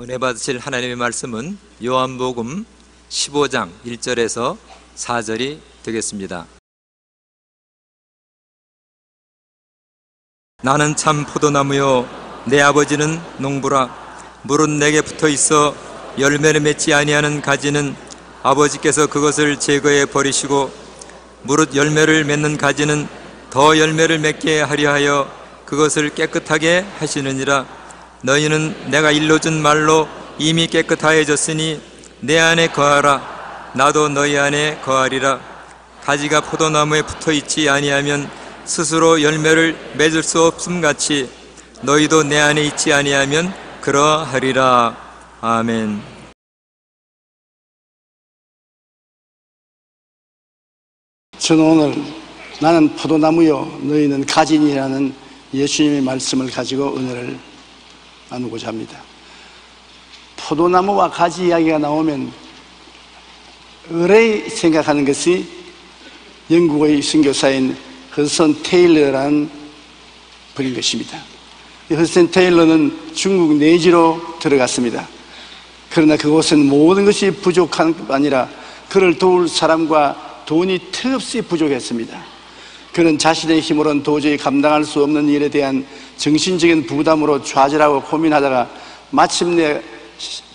은혜 받으실 하나님의 말씀은 요한복음 15장 1절에서 4절이 되겠습니다. 나는 참 포도나무요 내 아버지는 농부라. 물은 내게 붙어 있어 열매를 맺지 아니하는 가지는 아버지께서 그것을 제거해 버리시고 무릇 열매를 맺는 가지는 더 열매를 맺게 하려 하여 그것을 깨끗하게 하시느니라. 너희는 내가 일러준 말로 이미 깨끗하여졌으니 내 안에 거하라. 나도 너희 안에 거하리라. 가지가 포도나무에 붙어 있지 아니하면 스스로 열매를 맺을 수 없음 같이 너희도 내 안에 있지 아니하면 그러하리라. 아멘. 저는 오늘 나는 포도나무요 너희는 가지니라는 예수님의 말씀을 가지고 은혜를 나누고자 합니다. 포도나무와 가지 이야기가 나오면 의뢰 생각하는 것이 영국의 선교사인 허슨 테일러라는 분인 것입니다. 허슨 테일러는 중국 내지로 들어갔습니다. 그러나 그곳은 모든 것이 부족한 것 아니라 그를 도울 사람과 돈이 턱없이 부족했습니다. 그는 자신의 힘으로는 도저히 감당할 수 없는 일에 대한 정신적인 부담으로 좌절하고 고민하다가 마침내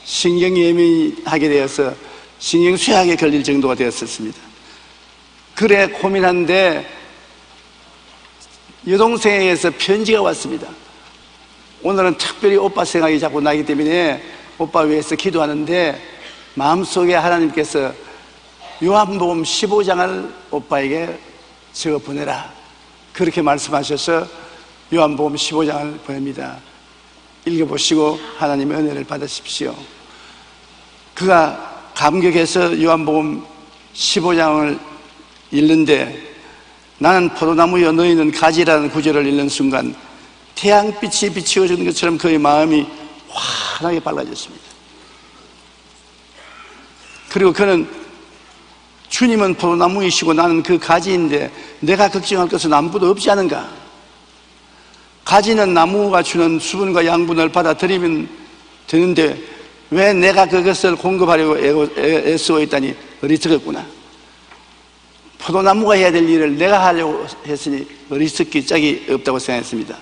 신경예민하게 되어서 신경쇠약에 걸릴 정도가 되었습니다. 그래 고민하는데 여동생에게서 편지가 왔습니다. 오늘은 특별히 오빠 생각이 자꾸 나기 때문에 오빠 위해서 기도하는데 마음속에 하나님께서 요한복음 15장을 오빠에게 적어 보내라 그렇게 말씀하셔서 요한복음 15장을 보냅니다. 읽어보시고 하나님의 은혜를 받으십시오. 그가 감격해서 요한복음 15장을 읽는데 나는 포도나무여 너희는 가지라는 구절을 읽는 순간 태양빛이 비추어지는 것처럼 그의 마음이 환하게 밝아졌습니다. 그리고 그는 주님은 포도나무이시고 나는 그 가지인데 내가 걱정할 것은 아무것도 없지 않은가? 가지는 나무가 주는 수분과 양분을 받아들이면 되는데 왜 내가 그것을 공급하려고 애쓰고 있다니 어리석었구나. 포도나무가 해야 될 일을 내가 하려고 했으니 어리석기 짝이 없다고 생각했습니다.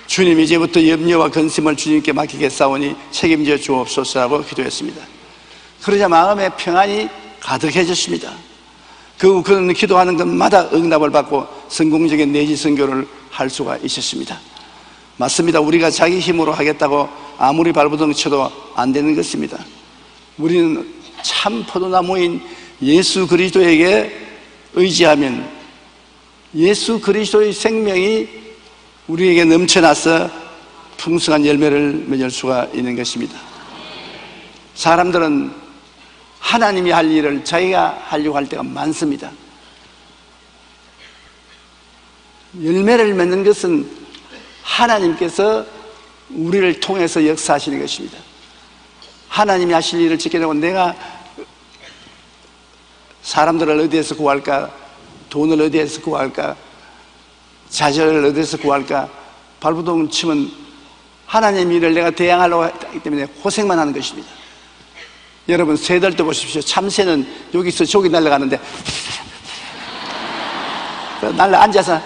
주님 이제부터 염려와 근심을 주님께 맡기겠사오니 책임져 주옵소서라고 기도했습니다. 그러자 마음에 평안이 가득해졌습니다. 그는 기도하는 것마다 응답을 받고 성공적인 내지 선교를 할 수가 있었습니다. 맞습니다. 우리가 자기 힘으로 하겠다고 아무리 발버둥 쳐도 안 되는 것입니다. 우리는 참 포도나무인 예수 그리스도에게 의지하면 예수 그리스도의 생명이 우리에게 넘쳐나서 풍성한 열매를 맺을 수가 있는 것입니다. 사람들은 하나님이 할 일을 자기가 하려고 할 때가 많습니다. 열매를 맺는 것은 하나님께서 우리를 통해서 역사하시는 것입니다. 하나님이 하실 일을 지켜내고 내가 사람들을 어디에서 구할까? 돈을 어디에서 구할까? 자녀를 어디에서 구할까? 발버둥 치면 하나님 일을 내가 대항하려고 하기 때문에 고생만 하는 것입니다. 여러분 새들도 보십시오. 참새는 여기서 저기 날아가는데 날아 앉아서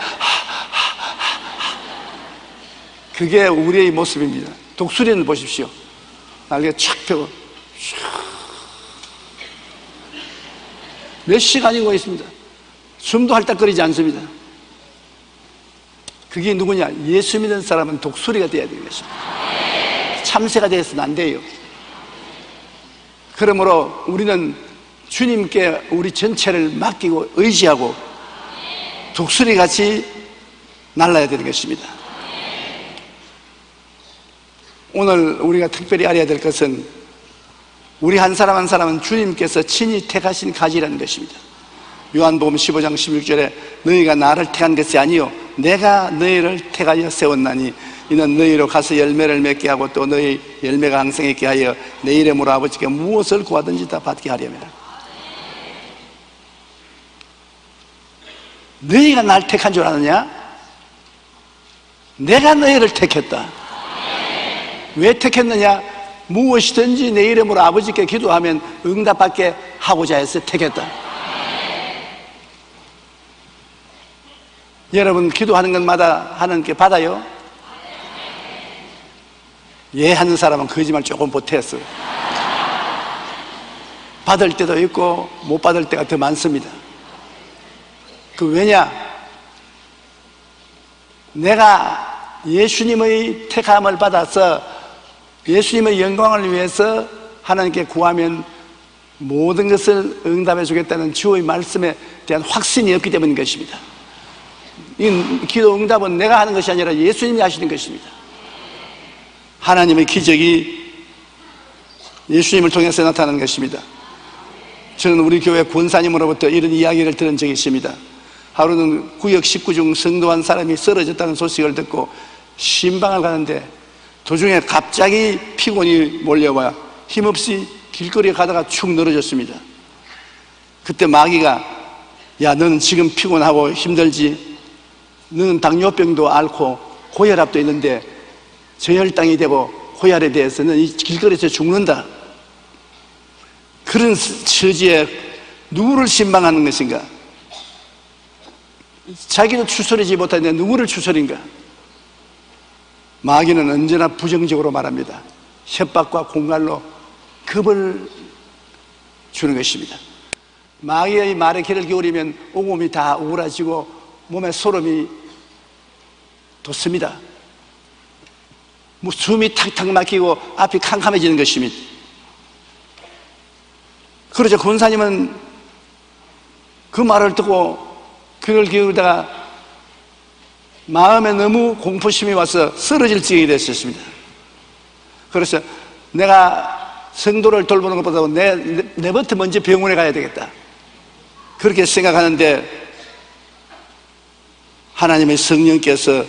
그게 우리의 모습입니다. 독수리는 보십시오. 날개 촥 펴고 몇 시간이고 있습니다. 숨도 헐떡거리지 않습니다. 그게 누구냐? 예수 믿는 사람은 독수리가 되어야 되는 것입니다. 참새가 되어서는 안 돼요. 그러므로 우리는 주님께 우리 전체를 맡기고 의지하고 독수리같이 날아야 되는 것입니다. 오늘 우리가 특별히 알아야 될 것은 우리 한 사람 한 사람은 주님께서 친히 택하신 가지라는 것입니다. 요한복음 15장 16절에 너희가 나를 택한 것이 아니요 내가 너희를 택하여 세웠나니 이는 너희로 가서 열매를 맺게 하고 또 너희 열매가 항생있게 하여 내 이름으로 아버지께 무엇을 구하든지 다 받게 하려면 너희가 날 택한 줄 아느냐? 내가 너희를 택했다. 왜 택했느냐? 무엇이든지 내 이름으로 아버지께 기도하면 응답받게 하고자 해서 택했다. 여러분 기도하는 것마다 하나님께 받아요? 예 하는 사람은 거짓말 조금 보태었어. 받을 때도 있고 못 받을 때가 더 많습니다. 그 왜냐? 내가 예수님의 택함을 받아서 예수님의 영광을 위해서 하나님께 구하면 모든 것을 응답해 주겠다는 주의 말씀에 대한 확신이 없기 때문인 것입니다. 이 기도 응답은 내가 하는 것이 아니라 예수님이 하시는 것입니다. 하나님의 기적이 예수님을 통해서 나타나는 것입니다. 저는 우리 교회 권사님으로부터 이런 이야기를 들은 적이 있습니다. 하루는 구역 19중 성도 한 사람이 쓰러졌다는 소식을 듣고 신방을 가는데 도중에 갑자기 피곤이 몰려와 힘없이 길거리에 가다가 축 늘어졌습니다. 그때 마귀가 야 너는 지금 피곤하고 힘들지? 너는 당뇨병도 앓고 고혈압도 있는데 저혈당이 되고 고혈압에 대해서는 이 길거리에서 죽는다. 그런 처지에 누구를 신방하는 것인가? 자기도 추스리지 못하는데 누구를 추스린가? 마귀는 언제나 부정적으로 말합니다. 협박과 공갈로 겁을 주는 것입니다. 마귀의 말에 귀를 기울이면 온몸이 다 우울해지고 몸에 소름이 돋습니다. 숨이 탁탁 막히고 앞이 캄캄해지는 것입니다. 그러자 권사님은 그 말을 듣고 귀를 기울이다가 마음에 너무 공포심이 와서 쓰러질 지경이 됐었습니다. 그래서 내가 성도를 돌보는 것보다 내부터 먼저 병원에 가야 되겠다. 그렇게 생각하는데 하나님의 성령께서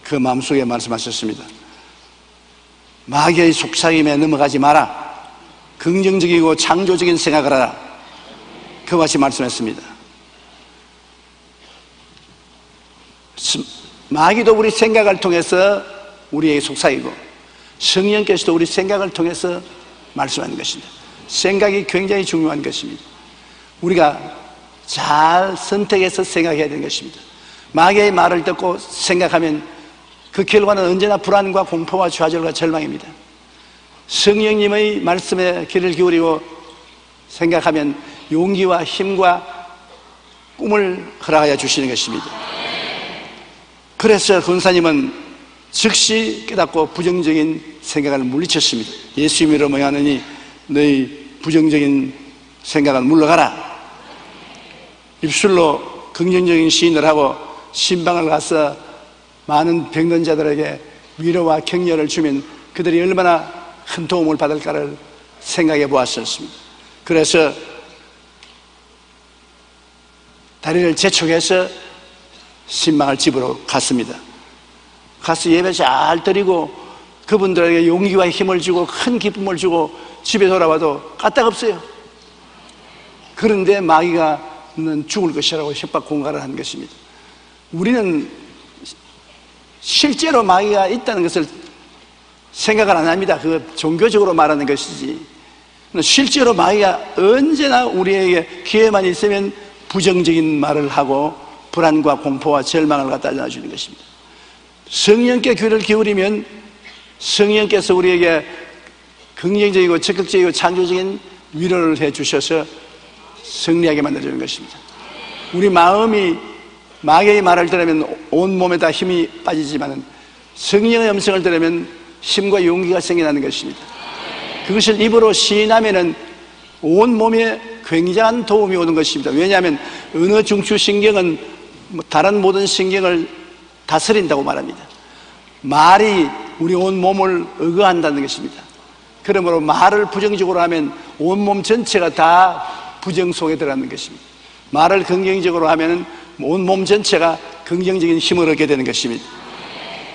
그 마음속에 말씀하셨습니다. 마귀의 속삭임에 넘어가지 마라. 긍정적이고 창조적인 생각을 하라. 그와 같이 말씀했습니다. 마귀도 우리 생각을 통해서 우리에게 속삭이고 성령께서도 우리 생각을 통해서 말씀하는 것입니다. 생각이 굉장히 중요한 것입니다. 우리가 잘 선택해서 생각해야 되는 것입니다. 마귀의 말을 듣고 생각하면 그 결과는 언제나 불안과 공포와 좌절과 절망입니다. 성령님의 말씀에 귀를 기울이고 생각하면 용기와 힘과 꿈을 허락하여 주시는 것입니다. 그래서 권사님은 즉시 깨닫고 부정적인 생각을 물리쳤습니다. 예수님으로 명하느니 너희 부정적인 생각은 물러가라. 입술로 긍정적인 시인을 하고 신방을 가서 많은 병든 자들에게 위로와 격려를 주면 그들이 얼마나 큰 도움을 받을까를 생각해 보았었습니다. 그래서 다리를 재촉해서 신방을 집으로 갔습니다. 가서 예배 잘 드리고 그분들에게 용기와 힘을 주고 큰 기쁨을 주고 집에 돌아와도 까딱없어요. 그런데 마귀가 는 죽을 것이라고 협박 공갈을 한 것입니다. 우리는 실제로 마귀가 있다는 것을 생각을 안 합니다. 그 종교적으로 말하는 것이지. 실제로 마귀가 언제나 우리에게 기회만 있으면 부정적인 말을 하고 불안과 공포와 절망을 갖다 알려주는 것입니다. 성령께 귀를 기울이면 성령께서 우리에게 긍정적이고 적극적이고 창조적인 위로를 해 주셔서 승리하게 만들어주는 것입니다. 우리 마음이 마귀의 말을 들으면 온몸에 다 힘이 빠지지만 성령의 음성을 들으면 힘과 용기가 생겨나는 것입니다. 그것을 입으로 시인하면 온몸에 굉장한 도움이 오는 것입니다. 왜냐하면 언어 중추신경은 다른 모든 신경을 다스린다고 말합니다. 말이 우리 온몸을 의거한다는 것입니다. 그러므로 말을 부정적으로 하면 온몸 전체가 다 부정 속에 들어가는 것입니다. 말을 긍정적으로 하면 온몸 전체가 긍정적인 힘을 얻게 되는 것입니다.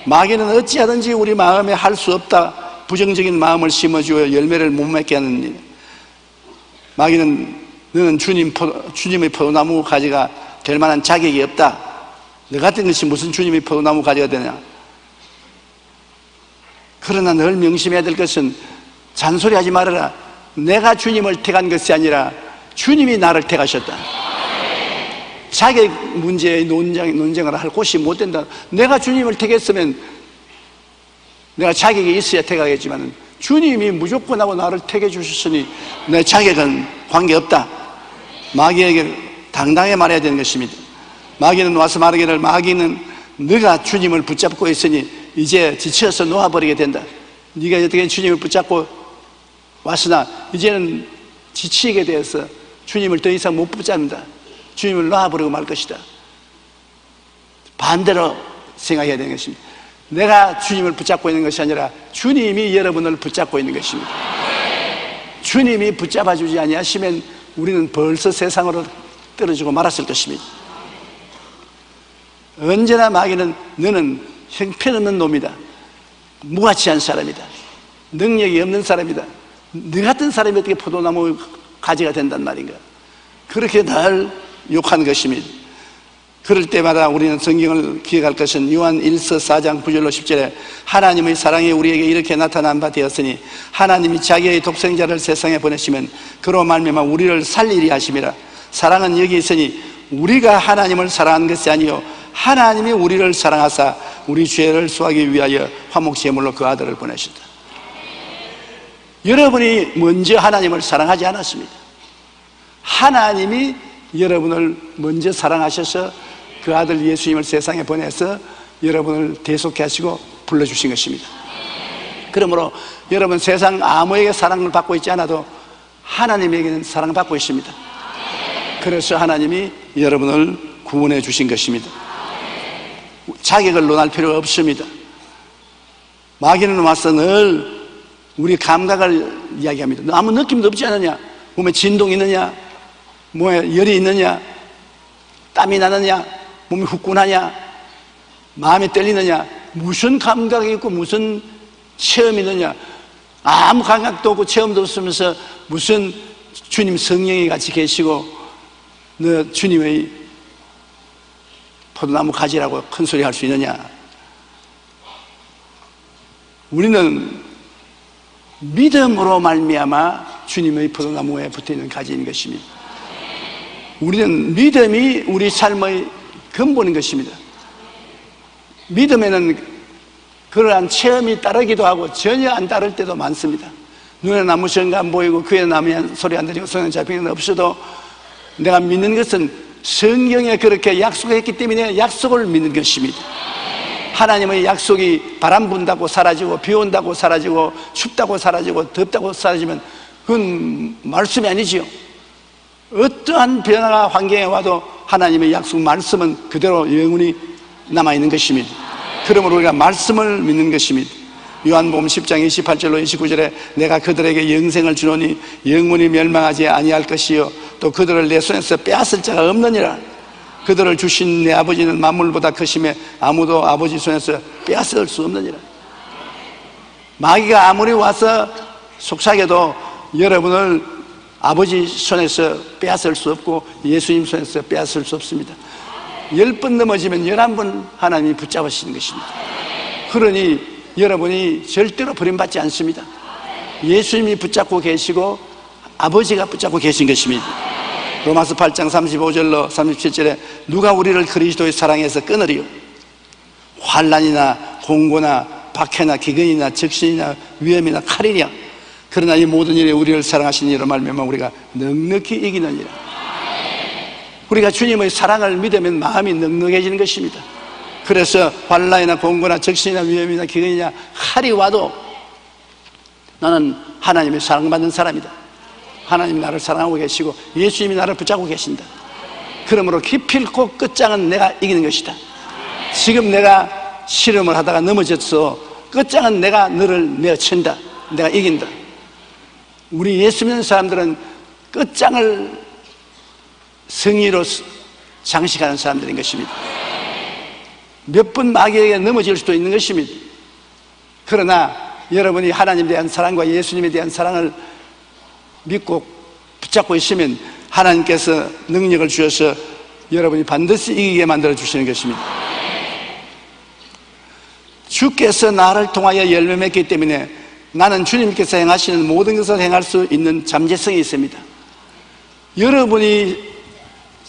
마귀는 어찌하든지 우리 마음에 할 수 없다 부정적인 마음을 심어주어 열매를 못 맺게 하는 일. 마귀는 너는 주님의 포도나무 가지가 될 만한 자격이 없다. 너 같은 것이 무슨 주님의 포도나무 가지가 되냐. 그러나 늘 명심해야 될 것은 잔소리하지 말아라. 내가 주님을 택한 것이 아니라 주님이 나를 택하셨다. 자기 문제의 논쟁을 할 곳이 못 된다. 내가 주님을 택했으면 내가 자격이 있어야 택하겠지만 주님이 무조건 하고 나를 택해 주셨으니 내 자격은 관계없다. 마귀에게 당당히 말해야 되는 것입니다. 마귀는 와서 말하기를, 마귀는 네가 주님을 붙잡고 있으니 이제 지쳐서 놓아버리게 된다. 네가 어떻게 주님을 붙잡고 왔으나 이제는 지치게 되어서 주님을 더 이상 못 붙잡는다. 주님을 놔버리고 말 것이다. 반대로 생각해야 되는 것입니다. 내가 주님을 붙잡고 있는 것이 아니라 주님이 여러분을 붙잡고 있는 것입니다. 주님이 붙잡아주지 아니하시면 우리는 벌써 세상으로 떨어지고 말았을 것입니다. 언제나 마귀는 너는 형편없는 놈이다, 무가치한 사람이다, 능력이 없는 사람이다, 너 같은 사람이 어떻게 포도나무 가지가 된단 말인가, 그렇게 늘 욕하는 것입니다. 그럴 때마다 우리는 성경을 기억할 것은 요한 1서 4장 9절로 10절에 하나님의 사랑이 우리에게 이렇게 나타난 바 되었으니 하나님이 자기의 독생자를 세상에 보내시면 그로 말미암아 우리를 살리리 하심이라. 사랑은 여기 있으니 우리가 하나님을 사랑한 것이 아니요 하나님이 우리를 사랑하사 우리 죄를 수하기 위하여 화목제물로 그 아들을 보내셨다. 여러분이 먼저 하나님을 사랑하지 않았습니다. 하나님이 여러분을 먼저 사랑하셔서 그 아들 예수님을 세상에 보내서 여러분을 대속케 하시고 불러주신 것입니다. 그러므로 여러분 세상 아무에게 사랑을 받고 있지 않아도 하나님에게는 사랑을 받고 있습니다. 그래서 하나님이 여러분을 구원해 주신 것입니다. 자격을 논할 필요가 없습니다. 마귀는 와서 늘 우리 감각을 이야기합니다. 너 아무 느낌도 없지 않느냐? 몸에 진동이 있느냐? 몸에 열이 있느냐? 땀이 나느냐? 몸이 후끈하냐? 마음이 떨리느냐? 무슨 감각이 있고 무슨 체험이 있느냐? 아무 감각도 없고 체험도 없으면서 무슨 주님 성령이 같이 계시고 너 주님의 포도나무 가지라고 큰 소리 할 수 있느냐? 우리는 믿음으로 말미암아 주님의 포도나무에 붙어있는 가지인 것입니다. 우리는 믿음이 우리 삶의 근본인 것입니다. 믿음에는 그러한 체험이 따르기도 하고 전혀 안 따를 때도 많습니다. 눈에 나무 전가 안 보이고 귀에 나무 소리 안 들리고 손에 잡히는 건 없어도 내가 믿는 것은 성경에 그렇게 약속했기 때문에 약속을 믿는 것입니다. 하나님의 약속이 바람 분다고 사라지고 비 온다고 사라지고 춥다고 사라지고 덥다고 사라지면 그건 말씀이 아니지요. 어떠한 변화가 환경에 와도 하나님의 약속 말씀은 그대로 영원히 남아있는 것입니다. 그러므로 우리가 말씀을 믿는 것입니다. 요한복음 10장 28절로 29절에 내가 그들에게 영생을 주노니 영원히 멸망하지 아니할 것이요 또 그들을 내 손에서 빼앗을 자가 없느니라. 그들을 주신 내 아버지는 만물보다 크심에 아무도 아버지 손에서 빼앗을 수 없느니라. 마귀가 아무리 와서 속삭여도 여러분을 아버지 손에서 빼앗을 수 없고 예수님 손에서 빼앗을 수 없습니다. 10번 넘어지면 11번 하나님이 붙잡으시는 것입니다. 그러니 여러분이 절대로 버림받지 않습니다. 예수님이 붙잡고 계시고 아버지가 붙잡고 계신 것입니다. 로마서 8장 35절로 37절에 누가 우리를 그리스도의 사랑에서 끊으리요? 환난이나 공고나 박해나 기근이나 적신이나 위험이나 칼이냐? 그러나 이 모든 일에 우리를 사랑하신 이로 말미암아 우리가 넉넉히 이기느니라. 우리가 주님의 사랑을 믿으면 마음이 넉넉해지는 것입니다. 그래서 환난이나 공고나 적신이나 위험이나 기근이나 칼이 와도 나는 하나님의 사랑받는 사람이다. 하나님이 나를 사랑하고 계시고 예수님이 나를 붙잡고 계신다. 그러므로 기필코 끝장은 내가 이기는 것이다. 지금 내가 실험을 하다가 넘어졌어. 끝장은 내가 너를 내어친다. 내가 이긴다. 우리 예수 믿는 사람들은 끝장을 승리로 장식하는 사람들인 것입니다. 몇 번 마귀에게 넘어질 수도 있는 것입니다. 그러나 여러분이 하나님에 대한 사랑과 예수님에 대한 사랑을 믿고 붙잡고 있으면 하나님께서 능력을 주셔서 여러분이 반드시 이기게 만들어 주시는 것입니다. 주께서 나를 통하여 열매 맺기 때문에 나는 주님께서 행하시는 모든 것을 행할 수 있는 잠재성이 있습니다. 여러분이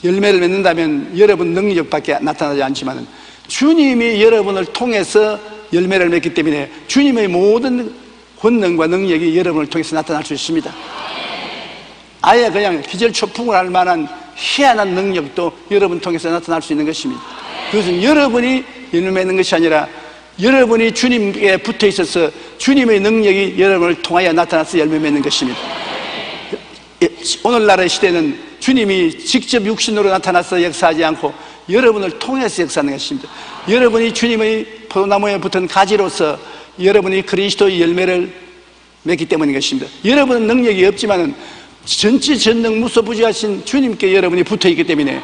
열매를 맺는다면 여러분 능력밖에 나타나지 않지만 주님이 여러분을 통해서 열매를 맺기 때문에 주님의 모든 권능과 능력이 여러분을 통해서 나타날 수 있습니다. 아예 그냥 기절초풍을 할 만한 희한한 능력도 여러분 통해서 나타날 수 있는 것입니다. 그것은 여러분이 열매 맺는 것이 아니라 여러분이 주님께 붙어 있어서 주님의 능력이 여러분을 통하여 나타나서 열매 맺는 것입니다. 오늘날의 시대는 주님이 직접 육신으로 나타나서 역사하지 않고 여러분을 통해서 역사하는 것입니다. 여러분이 주님의 포도나무에 붙은 가지로서 여러분이 그리스도의 열매를 맺기 때문인 것입니다. 여러분은 능력이 없지만은 전지전능 무소부지하신 주님께 여러분이 붙어있기 때문에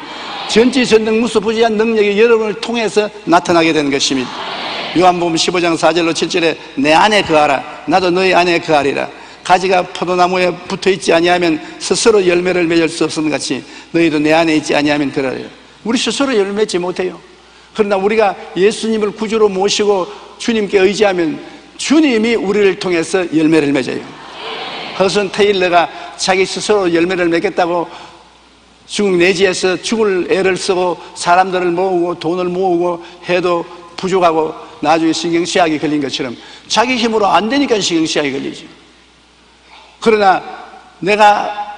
전지전능 무소부지한 능력이 여러분을 통해서 나타나게 되는 것입니다. 요한복음 15장 4절로 7절에 내 안에 거하라 나도 너희 안에 거하리라. 가지가 포도나무에 붙어있지 아니하면 스스로 열매를 맺을 수 없음 같이 너희도 내 안에 있지 아니하면 그러리라. 우리 스스로 열매 맺지 못해요. 그러나 우리가 예수님을 구주로 모시고 주님께 의지하면 주님이 우리를 통해서 열매를 맺어요. 허슨 테일러가 자기 스스로 열매를 맺겠다고 중국 내지에서 죽을 애를 쓰고 사람들을 모으고 돈을 모으고 해도 부족하고 나중에 신경쇠약이 걸린 것처럼 자기 힘으로 안 되니까 신경쇠약이 걸리죠. 그러나 내가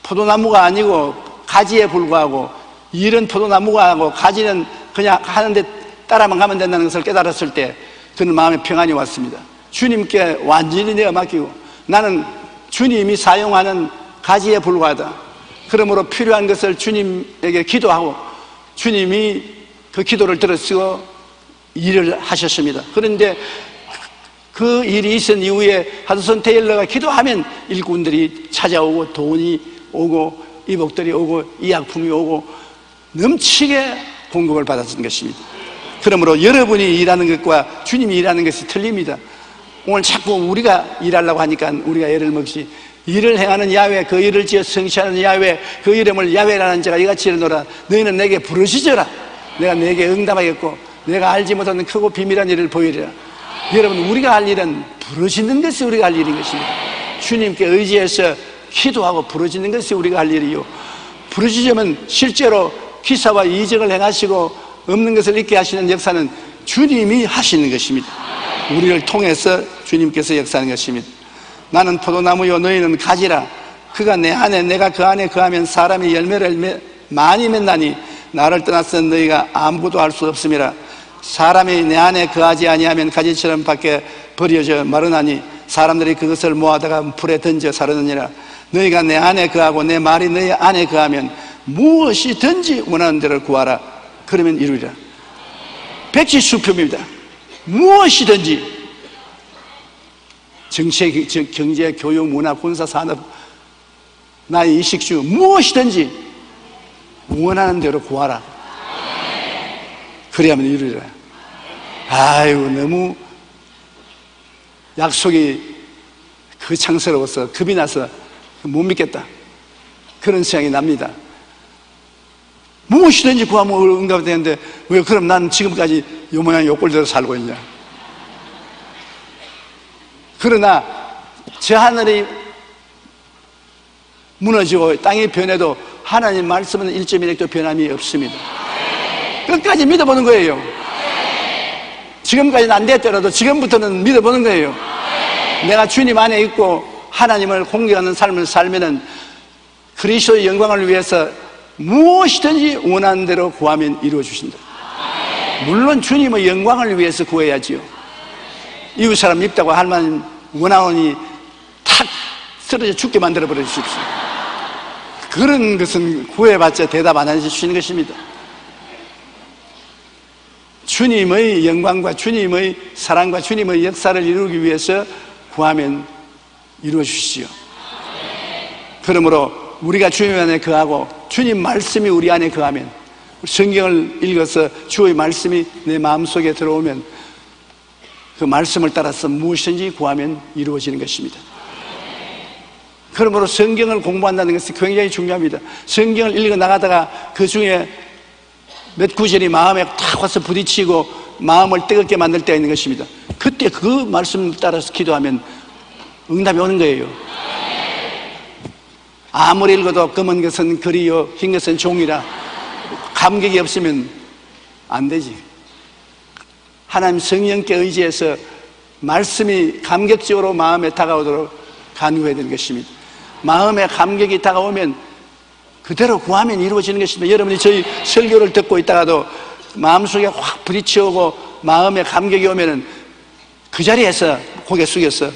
포도나무가 아니고 가지에 불과하고 일은 포도나무가 하고 가지는 그냥 하는데 따라만 가면 된다는 것을 깨달았을 때 그는 마음에 평안이 왔습니다. 주님께 완전히 내가 맡기고 나는 주님이 사용하는 가지에 불과하다. 그러므로 필요한 것을 주님에게 기도하고 주님이 그 기도를 들으시고 일을 하셨습니다. 그런데 그 일이 있은 이후에 하드슨 테일러가 기도하면 일꾼들이 찾아오고 돈이 오고 이복들이 오고医薬품이 오고 넘치게 공급을 받았던 것입니다. 그러므로 여러분이 일하는 것과 주님이 일하는 것이 틀립니다. 오늘 자꾸 우리가 일하려고 하니까 우리가 애를 먹지 일을 행하는 야훼 그 일을 지어 성취하는 야훼 그 이름을 야훼라는 자가 이같이 이르노라. 너희는 내게 부르짖어라. 내가 내게 응답하겠고 내가 알지 못하는 크고 비밀한 일을 보이리라. 여러분 우리가 할 일은 부르짖는 것이 우리가 할 일인 것입니다. 주님께 의지해서 기도하고 부르짖는 것이 우리가 할 일이요. 부르짖으면 실제로 기사와 이적을 행하시고 없는 것을 있게 하시는 역사는 주님이 하시는 것입니다. 우리를 통해서 주님께서 역사하는 것입니다. 나는 포도나무요 너희는 가지라. 그가 내 안에 내가 그 안에 거하면 사람이 열매를 많이 맺나니 나를 떠나서 너희가 아무것도 할 수 없음이라. 사람이 내 안에 거하지 아니하면 가지처럼 밖에 버려져 마르나니 사람들이 그것을 모아다가 불에 던져 사르느니라. 너희가 내 안에 거하고 내 말이 너희 안에 거하면 무엇이든지 원하는 대로 구하라. 그러면 이루리라. 백지수표입니다. 무엇이든지 정치, 경제, 교육, 문화, 군사, 산업, 나의 이식주 무엇이든지 원하는 대로 구하라. 그래야만 이루리라. 아이고 너무 약속이 거창스러워서 겁이 나서 못 믿겠다. 그런 생각이 납니다. 무엇이든지 구하면 응답이 되는데 왜 그럼 난 지금까지 요 모양 요 꼴대로 살고 있냐. 그러나 저 하늘이 무너지고 땅이 변해도 하나님 말씀은 1.1핵도 변함이 없습니다. 끝까지 믿어보는 거예요. 지금까지는 안 됐더라도 지금부터는 믿어보는 거예요. 내가 주님 안에 있고 하나님을 공경하는 삶을 살면은 그리스도의 영광을 위해서 무엇이든지 원하는 대로 구하면 이루어 주신다. 물론 주님의 영광을 위해서 구해야지요. 이웃 사람 밉다고 할 만한 원하오니 탁 쓰러져 죽게 만들어 버려 주십시오. 그런 것은 구해봤자 대답 안 해주시는 것입니다. 주님의 영광과 주님의 사랑과 주님의 역사를 이루기 위해서 구하면 이루어 주시지요. 그러므로 우리가 주님 안에 거하고 주님 말씀이 우리 안에 거하면 성경을 읽어서 주의 말씀이 내 마음속에 들어오면 그 말씀을 따라서 무엇이든지 구하면 이루어지는 것입니다. 그러므로 성경을 공부한다는 것이 굉장히 중요합니다. 성경을 읽어 나가다가 그 중에 몇 구절이 마음에 탁 와서 부딪히고 마음을 뜨겁게 만들 때가 있는 것입니다. 그때 그 말씀을 따라서 기도하면 응답이 오는 거예요. 아무리 읽어도 검은 것은 글이요 흰 것은 종이라. 감격이 없으면 안 되지. 하나님 성령께 의지해서 말씀이 감격적으로 마음에 다가오도록 간구해야 되는 것입니다. 마음에 감격이 다가오면 그대로 구하면 이루어지는 것입니다. 여러분이 저희 설교를 듣고 있다가도 마음속에 확 부딪혀오고 마음에 감격이 오면은 그 자리에서 고개 숙여서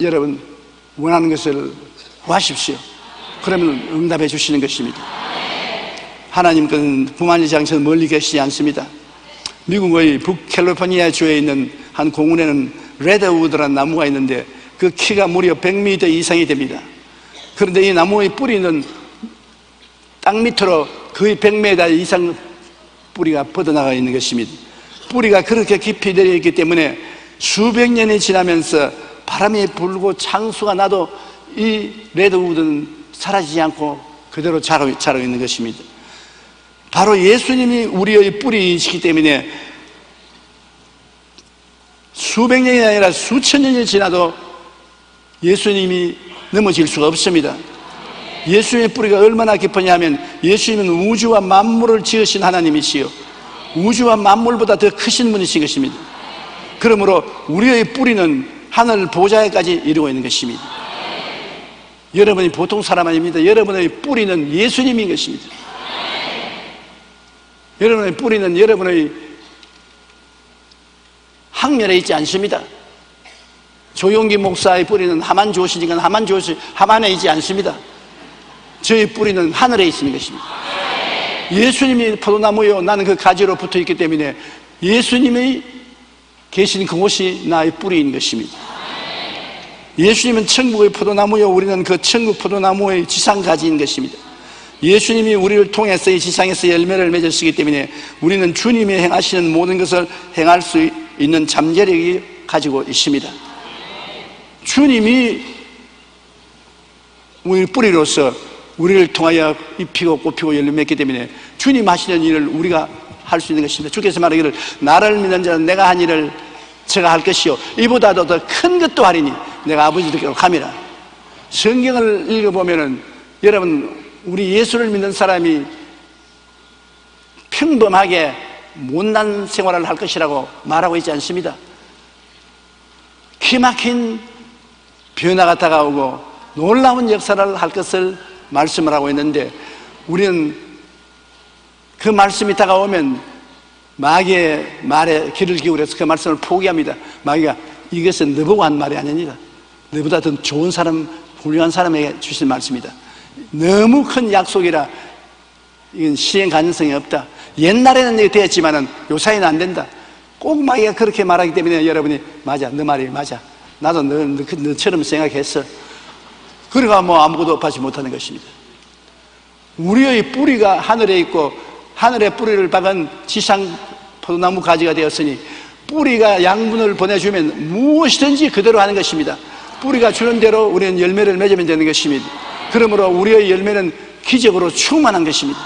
여러분 원하는 것을 구하십시오. 그러면 응답해 주시는 것입니다. 하나님께서는 구만의 장소에서 멀리 계시지 않습니다. 미국의 북캘리포니아 주에 있는 한 공원에는 레드우드라는 나무가 있는데 그 키가 무려 100m 이상이 됩니다. 그런데 이 나무의 뿌리는 땅 밑으로 거의 100m 이상 뿌리가 뻗어나가 있는 것입니다. 뿌리가 그렇게 깊이 내려있기 때문에 수백 년이 지나면서 바람이 불고 창수가 나도 이 레드우드는 사라지지 않고 그대로 자라고 있는 것입니다. 바로 예수님이 우리의 뿌리이시기 때문에 수백 년이 아니라 수천 년이 지나도 예수님이 넘어질 수가 없습니다. 예수님의 뿌리가 얼마나 깊으냐 하면 예수님은 우주와 만물을 지으신 하나님이시요 우주와 만물보다 더 크신 분이신 것입니다. 그러므로 우리의 뿌리는 하늘 보좌에까지 이루고 있는 것입니다. 여러분이 보통 사람 아닙니다. 여러분의 뿌리는 예수님인 것입니다. 여러분의 뿌리는 여러분의 학면에 있지 않습니다. 조용기 목사의 뿌리는 하만에 있지 않습니다. 저희 뿌리는 하늘에 있는 것입니다. 예수님이 포도나무요 나는 그 가지로 붙어 있기 때문에 예수님이 계신 그곳이 나의 뿌리인 것입니다. 예수님은 천국의 포도나무요 우리는 그 천국 포도나무의 지상가지인 것입니다. 예수님이 우리를 통해서 이 지상에서 열매를 맺으시기 때문에 우리는 주님이 행하시는 모든 것을 행할 수 있는 잠재력이 가지고 있습니다. 주님이 우리 뿌리로서 우리를 통하여 잎히고 꽃피고 열매 맺기 때문에 주님 하시는 일을 우리가 할 수 있는 것입니다. 주께서 말하기를 나를 믿는 자는 내가 한 일을 제가 할 것이요 이보다도 더 큰 것도 하리니 내가 아버지께로 감이라. 성경을 읽어보면은 여러분 우리 예수를 믿는 사람이 평범하게 못난 생활을 할 것이라고 말하고 있지 않습니다. 기막힌 변화가 다가오고 놀라운 역사를 할 것을 말씀을 하고 있는데 우리는 그 말씀이 다가오면 마귀의 말에 귀를 기울여서 그 말씀을 포기합니다. 마귀가 이것은 너보고 한 말이 아닙니다. 너보다 더 좋은 사람, 훌륭한 사람에게 주신 말씀이다. 너무 큰 약속이라 이건 시행 가능성이 없다. 옛날에는 이게 되었지만은 요사이는 안 된다. 꼭 마귀가 그렇게 말하기 때문에 여러분이 맞아, 너 말이 맞아. 나도 너처럼 생각했어. 그러가 뭐 아무것도 받지 못하는 것입니다. 우리의 뿌리가 하늘에 있고 하늘의 뿌리를 박은 지상 포도나무 가지가 되었으니 뿌리가 양분을 보내주면 무엇이든지 그대로 하는 것입니다. 뿌리가 주는 대로 우리는 열매를 맺으면 되는 것입니다. 그러므로 우리의 열매는 기적으로 충만한 것입니다.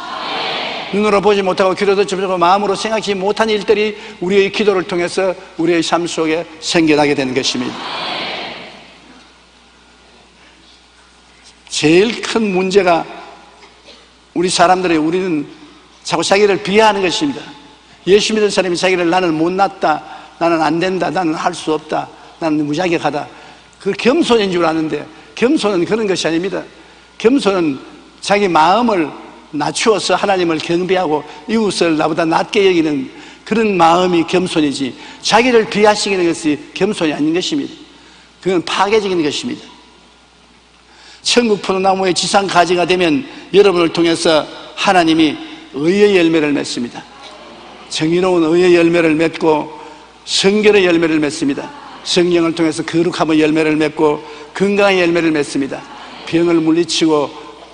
눈으로 보지 못하고 귀로 듣지 못하고 마음으로 생각지 못한 일들이 우리의 기도를 통해서 우리의 삶 속에 생겨나게 되는 것입니다. 제일 큰 문제가 우리는 자꾸 자기를 비하하는 것입니다. 예수 믿는 사람이 자기를 나는 못났다, 나는 안 된다, 나는 할 수 없다, 나는 무자격하다. 그 겸손인 줄 아는데 겸손은 그런 것이 아닙니다. 겸손은 자기 마음을 낮추어서 하나님을 경배하고 이웃을 나보다 낮게 여기는 그런 마음이 겸손이지 자기를 비하시키는 것이 겸손이 아닌 것입니다. 그건 파괴적인 것입니다. 천국 포도나무의 지상 가지가 되면 여러분을 통해서 하나님이 의의 열매를 맺습니다. 정의로운 의의 열매를 맺고 성결의 열매를 맺습니다. 성령을 통해서 거룩함의 열매를 맺고 건강의 열매를 맺습니다. 병을 물리치고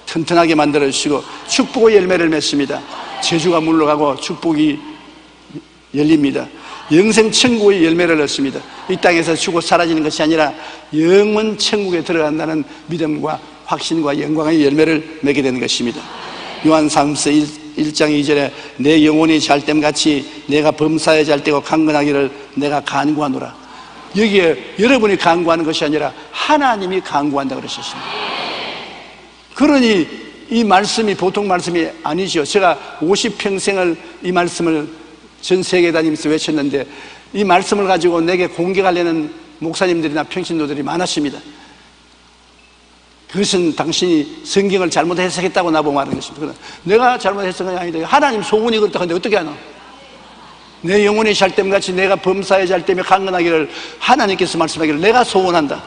튼튼하게 만들어주시고 축복의 열매를 맺습니다. 저주가 물러가고 축복이 열립니다. 영생 천국의 열매를 얻습니다. 이 땅에서 죽고 사라지는 것이 아니라 영원 천국에 들어간다는 믿음과 확신과 영광의 열매를 맺게 되는 것입니다. 요한사도서 1장 2절에 내 영혼이 잘됨같이 내가 범사에 잘되고 강건하기를 내가 간구하노라. 여기에 여러분이 강구하는 것이 아니라 하나님이 강구한다 그러셨습니다. 그러니 이 말씀이 보통 말씀이 아니죠. 제가 50평생을 이 말씀을 전 세계 다니면서 외쳤는데 이 말씀을 가지고 내게 공격하려는 목사님들이나 평신도들이 많았습니다. 그것은 당신이 성경을 잘못 해석했다고 나보고 말하는 것입니다. 내가 잘못 해석한 게 아니다. 하나님 소원이 그렇다 하는데 어떻게 하나? 내 영혼이 잘됨같이 내가 범사에 잘되며 강건하기를 하나님께서 말씀하기를 내가 소원한다.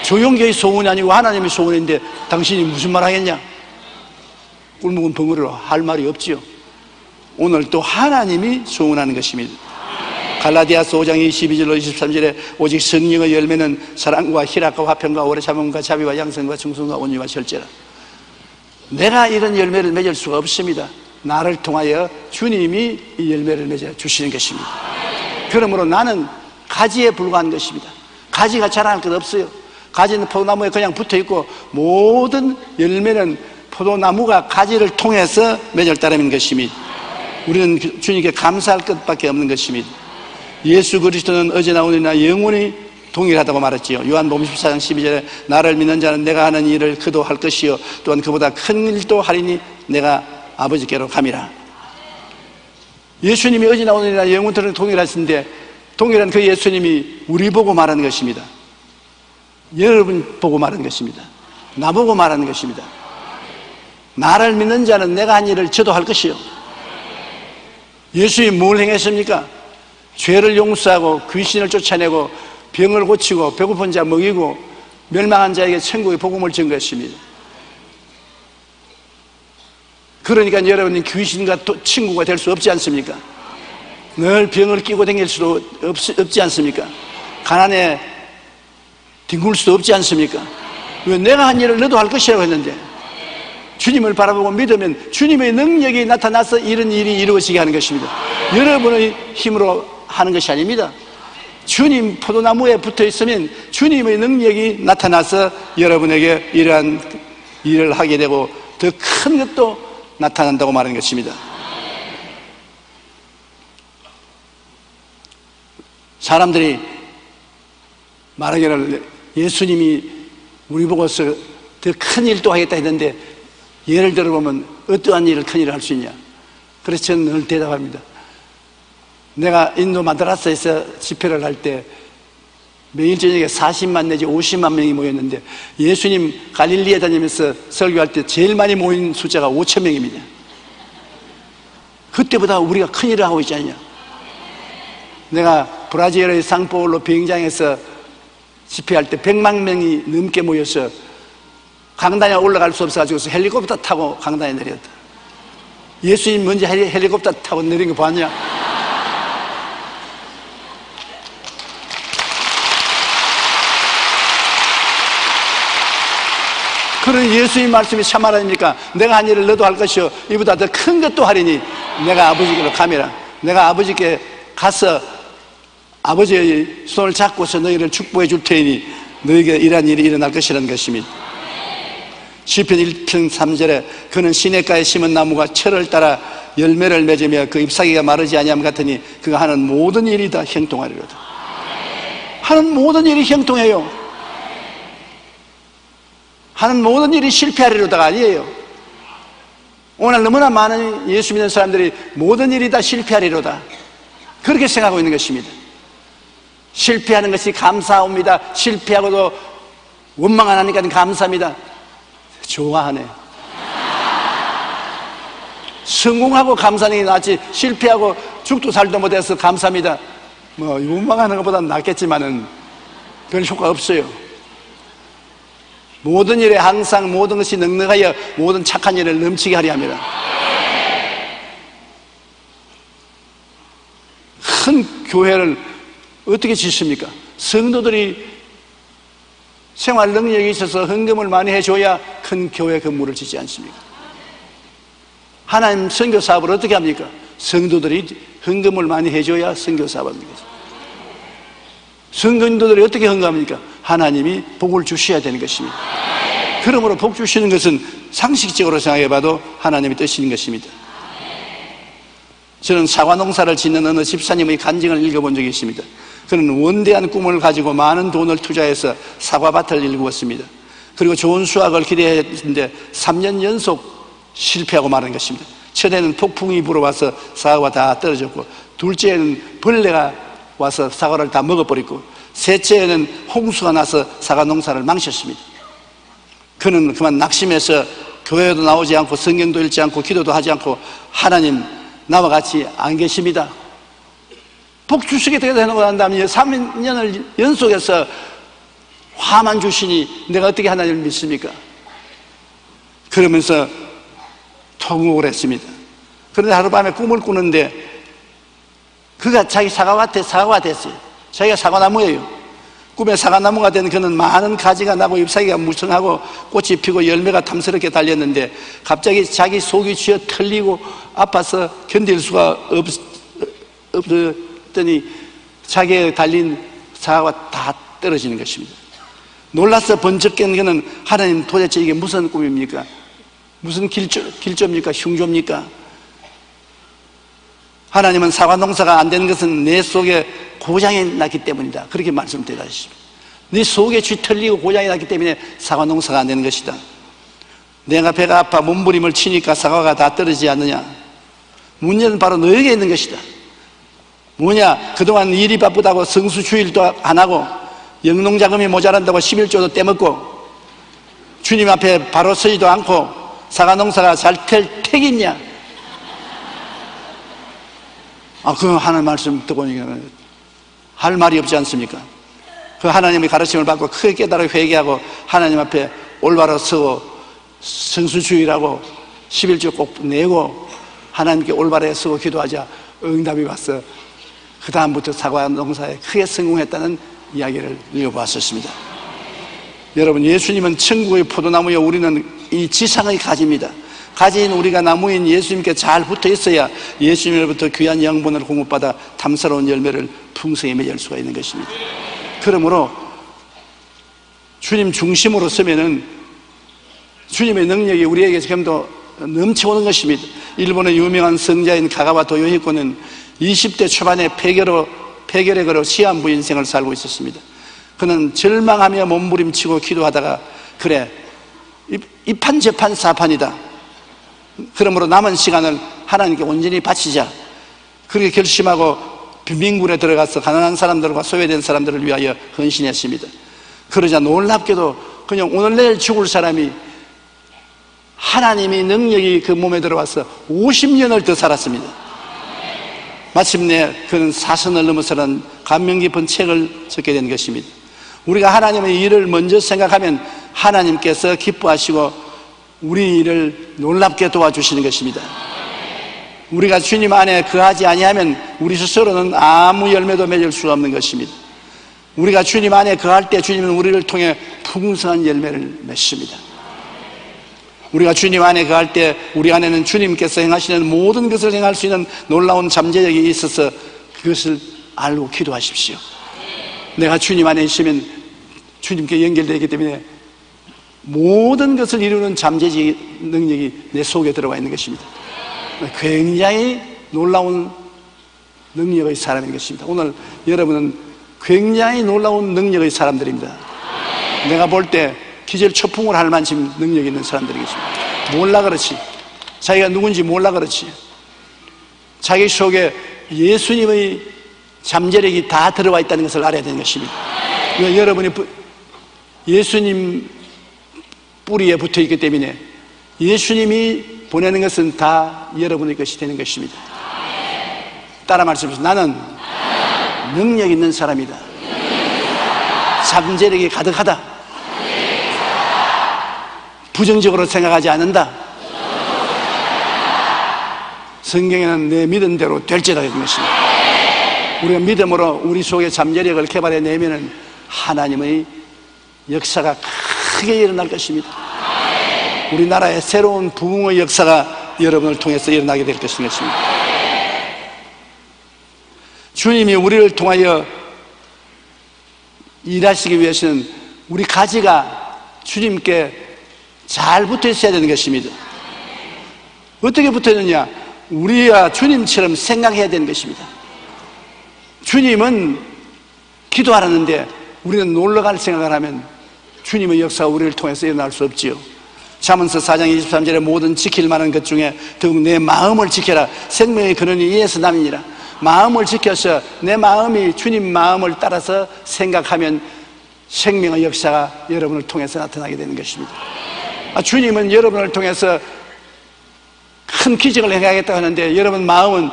조용교의 소원이 아니고 하나님의 소원인데 당신이 무슨 말 하겠냐? 꿀묵은 벙어리로 할 말이 없지요. 오늘 또 하나님이 소원하는 것입니다. 갈라디아서 5장 22절로 23절에 오직 성령의 열매는 사랑과 희락과 화평과 오래 참음과 자비와 양선과 충성과 온유와 절제라. 내가 이런 열매를 맺을 수가 없습니다. 나를 통하여 주님이 이 열매를 맺어 주시는 것입니다. 그러므로 나는 가지에 불과한 것입니다. 가지가 자랑할 것 없어요. 가지는 포도나무에 그냥 붙어있고 모든 열매는 포도나무가 가지를 통해서 맺을 따름인 것입니다. 우리는 주님께 감사할 것밖에 없는 것입니다. 예수 그리스도는 어제나 오늘이나 영원히 동일하다고 말했지요. 요한복음 14장 12절에 나를 믿는 자는 내가 하는 일을 그도 할 것이요 또한 그보다 큰 일도 하리니 내가 아버지께로 감이라. 예수님이 어제나 오늘이나 영원토록 동일하신데 동일한 그 예수님이 우리 보고 말하는 것입니다. 여러분 보고 말하는 것입니다. 나보고 말하는 것입니다. 나를 믿는 자는 내가 한 일을 저도 할 것이요. 예수님이 뭘 행했습니까? 죄를 용서하고 귀신을 쫓아내고 병을 고치고 배고픈 자 먹이고 멸망한 자에게 천국의 복음을 전거했습니다. 그러니까 여러분이 귀신과 친구가 될 수 없지 않습니까? 늘 병을 끼고 다닐 수도 없지 않습니까? 가난에 뒹굴 수도 없지 않습니까? 왜 내가 한 일을 너도 할 것이라고 했는데 주님을 바라보고 믿으면 주님의 능력이 나타나서 이런 일이 이루어지게 하는 것입니다. 여러분의 힘으로 하는 것이 아닙니다. 주님 포도나무에 붙어 있으면 주님의 능력이 나타나서 여러분에게 이러한 일을 하게 되고 더 큰 것도 나타난다고 말하는 것입니다. 사람들이 말하기를 예수님이 우리 보고서 더 큰 일도 하겠다 했는데 예를 들어보면 어떠한 일을 큰 일을 할 수 있냐? 그래서 저는 늘 대답합니다. 내가 인도 마드라스에서 집회를 할 때 매일 저녁에 40만 내지 50만 명이 모였는데 예수님 갈릴리에 다니면서 설교할 때 제일 많이 모인 숫자가 5천 명입니다. 그때보다 우리가 큰 일을 하고 있지 않냐? 내가 브라질의 상파울로 비행장에서 집회할 때 100만 명이 넘게 모여서 강단에 올라갈 수 없어가지고 헬리콥터 타고 강단에 내렸다. 예수님 먼저 헬리콥터 타고 내린 거 봤냐? 그런 예수님 말씀이 참 아닙니까? 내가 한 일을 너도 할 것이요 이보다 더 큰 것도 하리니 내가 아버지께로 가미라. 내가 아버지께 가서 아버지의 손을 잡고서 너희를 축복해 줄 테니 너희에게 이러한 일이 일어날 것이라는 것입니다. 시편 1편 3절에 그는 시냇가에 심은 나무가 철을 따라 열매를 맺으며 그 잎사귀가 마르지 아니함 같으니 그가 하는 모든 일이 다 형통하리로다. 하는 모든 일이 형통해요. 하는 모든 일이 실패하리로다가 아니에요. 오늘 너무나 많은 예수 믿는 사람들이 모든 일이 다 실패하리로다 그렇게 생각하고 있는 것입니다. 실패하는 것이 감사합니다. 실패하고도 원망 안 하니까 감사합니다. 좋아하네. 성공하고 감사하는 게 낫지 실패하고 죽도 살도 못해서 감사합니다 뭐 원망하는 것보다는 낫겠지만은 별 효과 없어요. 모든 일에 항상 모든 것이 넉넉하여 모든 착한 일을 넘치게 하려 합니다. 큰 교회를 어떻게 짓습니까? 성도들이 생활 능력이 있어서 헌금을 많이 해줘야 큰 교회 건물을 짓지 않습니까? 하나님 선교 사업을 어떻게 합니까? 성도들이 헌금을 많이 해줘야 선교 사업을 합니다. 성도들이 어떻게 헌금합니까? 하나님이 복을 주셔야 되는 것입니다. 그러므로 복 주시는 것은 상식적으로 생각해 봐도 하나님의 뜻인 것입니다. 저는 사과 농사를 짓는 어느 집사님의 간증을 읽어본 적이 있습니다. 그는 원대한 꿈을 가지고 많은 돈을 투자해서 사과밭을 일구었습니다. 그리고 좋은 수확을 기대했는데 3년 연속 실패하고 마는 것입니다. 첫해는 폭풍이 불어와서 사과가 다 떨어졌고, 둘째에는 벌레가 와서 사과를 다 먹어버리고, 셋째에는 홍수가 나서 사과 농사를 망쳤습니다. 그는 그만 낙심해서 교회도 나오지 않고 성경도 읽지 않고 기도도 하지 않고, 하나님 나와 같이 안 계십니다, 복 주시겠다고 해놓고 난 다음에 3년을 연속해서 화만 주시니 내가 어떻게 하나님을 믿습니까? 그러면서 통곡을 했습니다. 그런데 하룻밤에 꿈을 꾸는데 그가 자기 사과밭에 사과가 됐어요. 자기가 사과나무예요. 꿈에 사과나무가 된 그는 많은 가지가 나고 잎사귀가 무성하고 꽃이 피고 열매가 탐스럽게 달렸는데, 갑자기 자기 속이 쥐어 털리고 아파서 견딜 수가 없더니 자기에 달린 사과가 다 떨어지는 것입니다. 놀라서 번쩍 깬 그는, 하나님 도대체 이게 무슨 꿈입니까? 무슨 길조입니까? 흉조입니까? 하나님은 사과 농사가 안 되는 것은 내 속에 고장이 났기 때문이다, 그렇게 말씀드리셨습니다. 네 속에 쥐 털리고 고장이 났기 때문에 사과 농사가 안 되는 것이다. 내가 배가 아파 몸부림을 치니까 사과가 다 떨어지지 않느냐? 문제는 바로 너에게 있는 것이다. 뭐냐? 그동안 일이 바쁘다고 성수주일도 안 하고 영농자금이 모자란다고 11조도 떼먹고 주님 앞에 바로 서지도 않고 사과 농사가 잘 될 택이냐? 그 하는 말씀 듣고 보니까 할 말이 없지 않습니까? 그 하나님의 가르침을 받고 크게 깨달아 회개하고 하나님 앞에 올바로 서고 성수주의라고 11조 꼭 내고 하나님께 올바로 서고 기도하자 응답이 왔어. 그 다음부터 사과 농사에 크게 성공했다는 이야기를 읽어보았습니다. 여러분, 예수님은 천국의 포도나무여 우리는 이 지상의 가지입니다. 가지인 우리가 나무인 예수님께 잘 붙어 있어야 예수님으로부터 귀한 양분을 공급받아 탐스러운 열매를 풍성히 맺을 수가 있는 것입니다. 그러므로 주님 중심으로 서면은 주님의 능력이 우리에게 지금도 넘쳐오는 것입니다. 일본의 유명한 성자인 가가와토 요히코는 20대 초반에 폐결에 걸어 시한부 인생을 살고 있었습니다. 그는 절망하며 몸부림치고 기도하다가, 그래, 이판저판 사판이다, 그러므로 남은 시간을 하나님께 온전히 바치자, 그렇게 결심하고 빈민군에 들어가서 가난한 사람들과 소외된 사람들을 위하여 헌신했습니다. 그러자 놀랍게도 그냥 오늘 내일 죽을 사람이 하나님의 능력이 그 몸에 들어와서 50년을 더 살았습니다. 마침내 그는 사선을 넘어서는 감명 깊은 책을 적게 된 것입니다. 우리가 하나님의 일을 먼저 생각하면 하나님께서 기뻐하시고 우리 일을 놀랍게 도와주시는 것입니다. 우리가 주님 안에 거하지 아니하면 우리 스스로는 아무 열매도 맺을 수가 없는 것입니다. 우리가 주님 안에 거할 때 주님은 우리를 통해 풍성한 열매를 맺습니다. 우리가 주님 안에 거할 때 우리 안에는 주님께서 행하시는 모든 것을 행할 수 있는 놀라운 잠재력이 있어서 그것을 알고 기도하십시오. 내가 주님 안에 있으면 주님께 연결되기 때문에 모든 것을 이루는 잠재적 능력이 내 속에 들어와 있는 것입니다. 굉장히 놀라운 능력의 사람인 것입니다. 오늘 여러분은 굉장히 놀라운 능력의 사람들입니다. 내가 볼 때 기절초풍을 할 만큼 능력이 있는 사람들이겠습니다. 몰라 그렇지, 자기가 누군지 몰라 그렇지, 자기 속에 예수님의 잠재력이 다 들어와 있다는 것을 알아야 되는 것입니다. 그러니까 여러분이 예수님 뿌리에 붙어 있기 때문에 예수님이 보내는 것은 다 여러분의 것이 되는 것입니다. 따라 말씀하세요. 나는 능력 있는 사람이다. 잠재력이 가득하다. 부정적으로 생각하지 않는다. 성경에는 내 믿은 대로 될지다 이런 것입니다. 우리가 믿음으로 우리 속에 잠재력을 개발해내면 하나님의 역사가 크게 일어날 것입니다. 우리나라의 새로운 부흥의 역사가 여러분을 통해서 일어나게 될 것입니다. 주님이 우리를 통하여 일하시기 위해서는 우리 가지가 주님께 잘 붙어 있어야 되는 것입니다. 어떻게 붙어 있느냐? 우리가 주님처럼 생각해야 되는 것입니다. 주님은 기도하라는데 우리는 놀러갈 생각을 하면 주님의 역사가 우리를 통해서 일어날 수 없지요. 잠언서 4장 23절에 모든 지킬 만한 것 중에 더욱 내 마음을 지켜라. 생명의 근원이 이에서 남이니라. 마음을 지켜서 내 마음이 주님 마음을 따라서 생각하면 생명의 역사가 여러분을 통해서 나타나게 되는 것입니다. 주님은 여러분을 통해서 큰 기적을 행하겠다고 하는데 여러분 마음은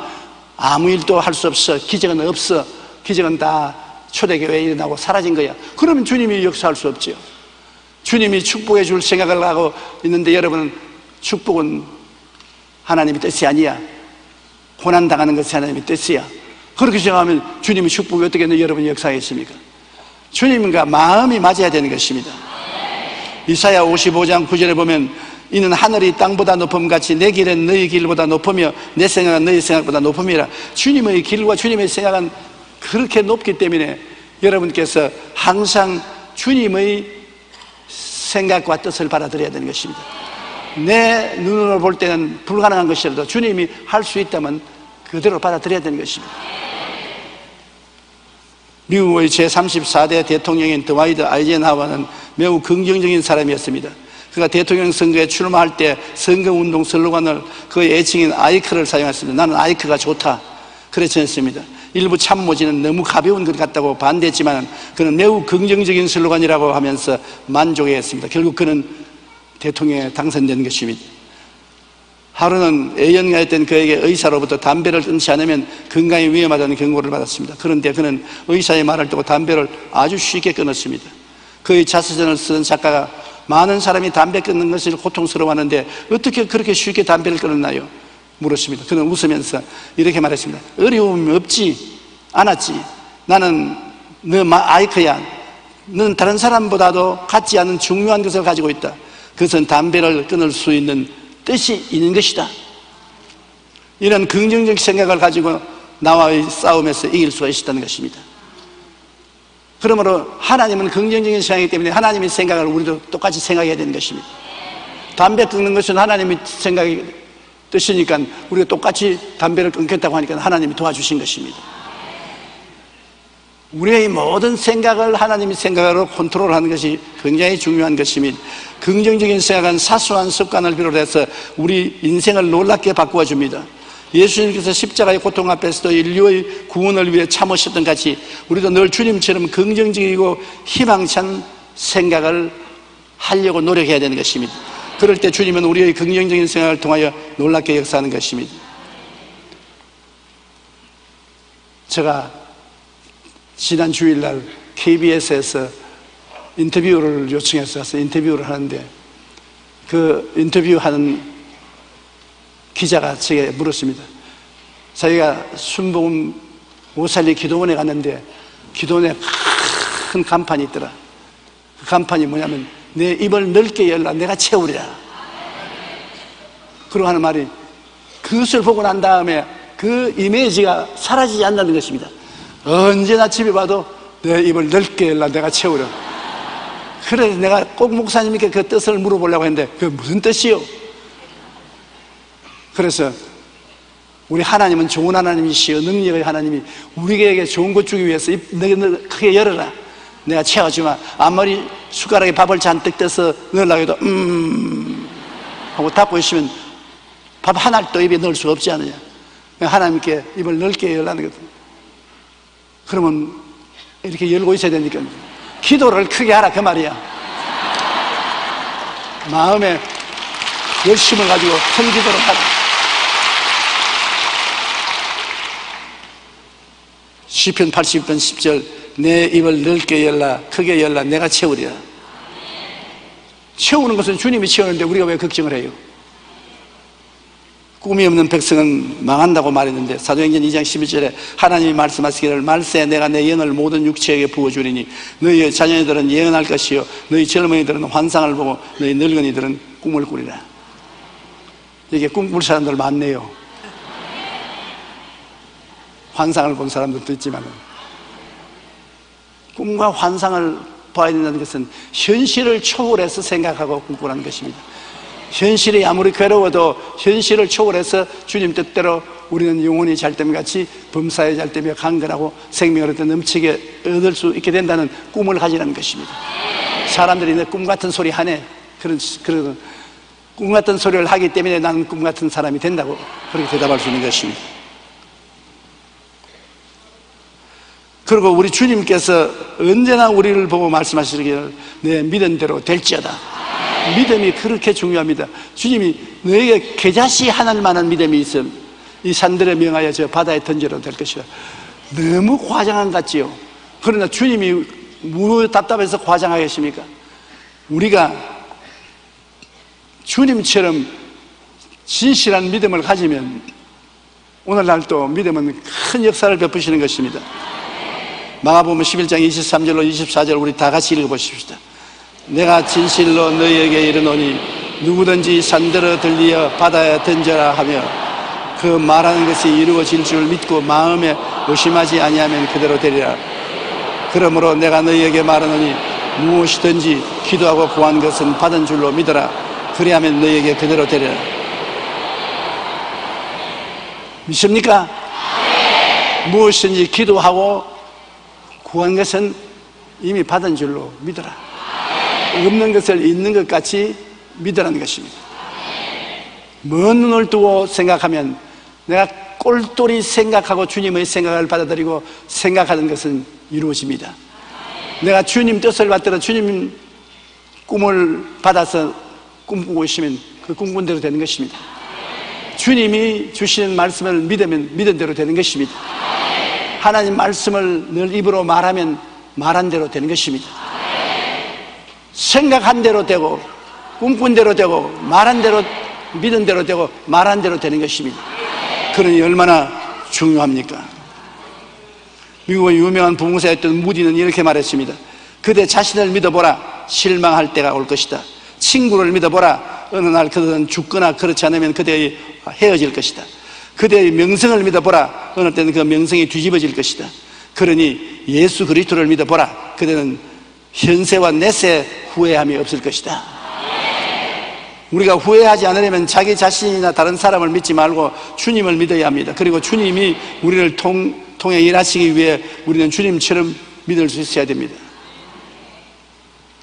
아무 일도 할 수 없어. 기적은 없어. 기적은 다 초대교회에 일어나고 사라진 거야. 그러면 주님이 역사할 수 없죠. 주님이 축복해 줄 생각을 하고 있는데 여러분은 축복은 하나님의 뜻이 아니야. 고난당하는 것이 하나님의 뜻이야. 그렇게 생각하면 주님의 축복이 어떻게 여러분이 역사하겠습니까? 주님과 마음이 맞아야 되는 것입니다. 이사야 55장 9절에 보면 이는 하늘이 땅보다 높음같이 내 길은 너희 길보다 높으며 내 생각은 너희 생각보다 높음이라. 주님의 길과 주님의 생각은 그렇게 높기 때문에 여러분께서 항상 주님의 생각과 뜻을 받아들여야 되는 것입니다. 내 눈으로 볼 때는 불가능한 것이라도 주님이 할 수 있다면 그대로 받아들여야 되는 것입니다. 미국의 제34대 대통령인 드와이드 아이젠하워는 매우 긍정적인 사람이었습니다. 그가 대통령 선거에 출마할 때 선거운동 슬로건을 그의 애칭인 아이크를 사용했습니다. 나는 아이크가 좋다. 그렇지 않습니다. 일부 참모진은 너무 가벼운 것 같다고 반대했지만 그는 매우 긍정적인 슬로건이라고 하면서 만족해했습니다. 결국 그는 대통령에 당선된 것입니다. 하루는 A형이었던 그에게 의사로부터 담배를 끊지 않으면 건강에 위험하다는 경고를 받았습니다. 그런데 그는 의사의 말을 듣고 담배를 아주 쉽게 끊었습니다. 그의 자서전을 쓴 작가가 많은 사람이 담배 끊는 것을 고통스러워하는데 어떻게 그렇게 쉽게 담배를 끊었나요? 물었습니다. 그는 웃으면서 이렇게 말했습니다. 어려움이 없지 않았지. 나는 너 아이크야. 너는 다른 사람보다도 갖지 않은 중요한 것을 가지고 있다. 그것은 담배를 끊을 수 있는 뜻이 있는 것이다. 이런 긍정적 생각을 가지고 나와의 싸움에서 이길 수가 있다는 것입니다. 그러므로 하나님은 긍정적인 생각이기 때문에 하나님의 생각을 우리도 똑같이 생각해야 되는 것입니다. 담배 끊는 것은 하나님의 생각이 뜻이니까 우리가 똑같이 담배를 끊겠다고 하니까 하나님이 도와주신 것입니다. 우리의 모든 생각을 하나님의 생각으로 컨트롤하는 것이 굉장히 중요한 것입니다. 긍정적인 생각은 사소한 습관을 비롯해서 우리 인생을 놀랍게 바꾸어 줍니다. 예수님께서 십자가의 고통 앞에서도 인류의 구원을 위해 참으셨던 같이 우리도 늘 주님처럼 긍정적이고 희망찬 생각을 하려고 노력해야 되는 것입니다. 그럴 때 주님은 우리의 긍정적인 생각을 통하여 놀랍게 역사하는 것입니다. 제가 지난 주일날 KBS에서 인터뷰를 요청해서 가서 인터뷰를 하는데 그 인터뷰하는 기자가 제게 물었습니다. 자기가 순복음 오살리 기도원에 갔는데 기도원에 큰 간판이 있더라. 그 간판이 뭐냐면 내 입을 넓게 열라 내가 채우리라. 그러고 하는 말이 그것을 보고 난 다음에 그 이미지가 사라지지 않는다는 것입니다. 언제나 집에 봐도 내 입을 넓게 열라 내가 채우려. 그래서 내가 꼭 목사님께 그 뜻을 물어보려고 했는데 그게 무슨 뜻이요? 그래서 우리 하나님은 좋은 하나님이시여 능력의 하나님이 우리에게 좋은 것 주기 위해서 입 크게 열어라 내가 채워주마. 아무리 숟가락에 밥을 잔뜩 떠서 넣으려고 해도 하고 닫고 있으면 밥 하나를 또 입에 넣을 수가 없지 않느냐. 하나님께 입을 넓게 열라는 거거든. 그러면 이렇게 열고 있어야 되니까 기도를 크게 하라 그 말이야. 마음에 열심을 가지고 큰 기도를 하라. 시편 80편 10절 내 입을 넓게 열라 크게 열라 내가 채우리라. 채우는 것은 주님이 채우는데 우리가 왜 걱정을 해요? 꿈이 없는 백성은 망한다고 말했는데 사도행전 2장 11절에 하나님이 말씀하시기를 말세 내가 내 영을 모든 육체에게 부어주리니 너희 자녀들은 예언할 것이요 너희 젊은이들은 환상을 보고 너희 늙은이들은 꿈을 꾸리라. 이게 꿈꿀 사람들 많네요. 환상을 본 사람들도 있지만 꿈과 환상을 봐야 된다는 것은 현실을 초월해서 생각하고 꿈꾸라는 것입니다. 현실이 아무리 괴로워도 현실을 초월해서 주님 뜻대로 우리는 영혼이 잘됨같이 범사에 잘되며 강건하고 생명을 얻어 넘치게 얻을 수 있게 된다는 꿈을 가지라는 것입니다. 사람들이 내 꿈 같은 소리 하네, 그런 꿈 같은 소리를 하기 때문에 나는 꿈 같은 사람이 된다고 그렇게 대답할 수 있는 것입니다. 그리고 우리 주님께서 언제나 우리를 보고 말씀하시기를 내 믿은 대로 될지어다. 믿음이 그렇게 중요합니다. 주님이 너에게 겨자씨 하나만한 믿음이 있음 이 산들에 명하여 저 바다에 던져도 될 것이다. 너무 과장한 것 같지요. 그러나 주님이 뭐 답답해서 과장하겠습니까? 우리가 주님처럼 진실한 믿음을 가지면 오늘날도 믿음은 큰 역사를 베푸시는 것입니다. 마가복음 11장 23절로 24절 우리 다 같이 읽어보십시다. 내가 진실로 너희에게 이르노니 누구든지 산들어 들리어 바다에 던져라 하며 그 말하는 것이 이루어질 줄 믿고 마음에 의심하지 아니하면 그대로 되리라. 그러므로 내가 너희에게 말하노니 무엇이든지 기도하고 구한 것은 받은 줄로 믿어라. 그리하면 너희에게 그대로 되리라. 믿습니까? 무엇이든지 기도하고 구한 것은 이미 받은 줄로 믿어라. 없는 것을 있는 것 같이 믿으라는 것입니다. 먼 눈을 두고 생각하면 내가 꼴똘히 생각하고 주님의 생각을 받아들이고 생각하는 것은 이루어집니다. 내가 주님 뜻을 받들어 주님 꿈을 받아서 꿈꾸고 있으면 그 꿈꾼 대로 되는 것입니다. 주님이 주시는 말씀을 믿으면 믿은 대로 되는 것입니다. 하나님 말씀을 늘 입으로 말하면 말한 대로 되는 것입니다. 생각한 대로 되고 꿈꾼 대로 되고 말한 대로 믿은 대로 되고 말한 대로 되는 것입니다. 그러니 얼마나 중요합니까? 미국의 유명한 부흥사였던 무디는 이렇게 말했습니다. 그대 자신을 믿어보라. 실망할 때가 올 것이다. 친구를 믿어보라. 어느 날 그들은 죽거나 그렇지 않으면 그대의 헤어질 것이다. 그대의 명성을 믿어보라. 어느 때는 그 명성이 뒤집어질 것이다. 그러니 예수 그리스도를 믿어보라. 그대는 현세와 내세 후회함이 없을 것이다. 우리가 후회하지 않으려면 자기 자신이나 다른 사람을 믿지 말고 주님을 믿어야 합니다. 그리고 주님이 우리를 통해 일하시기 위해 우리는 주님처럼 믿을 수 있어야 됩니다.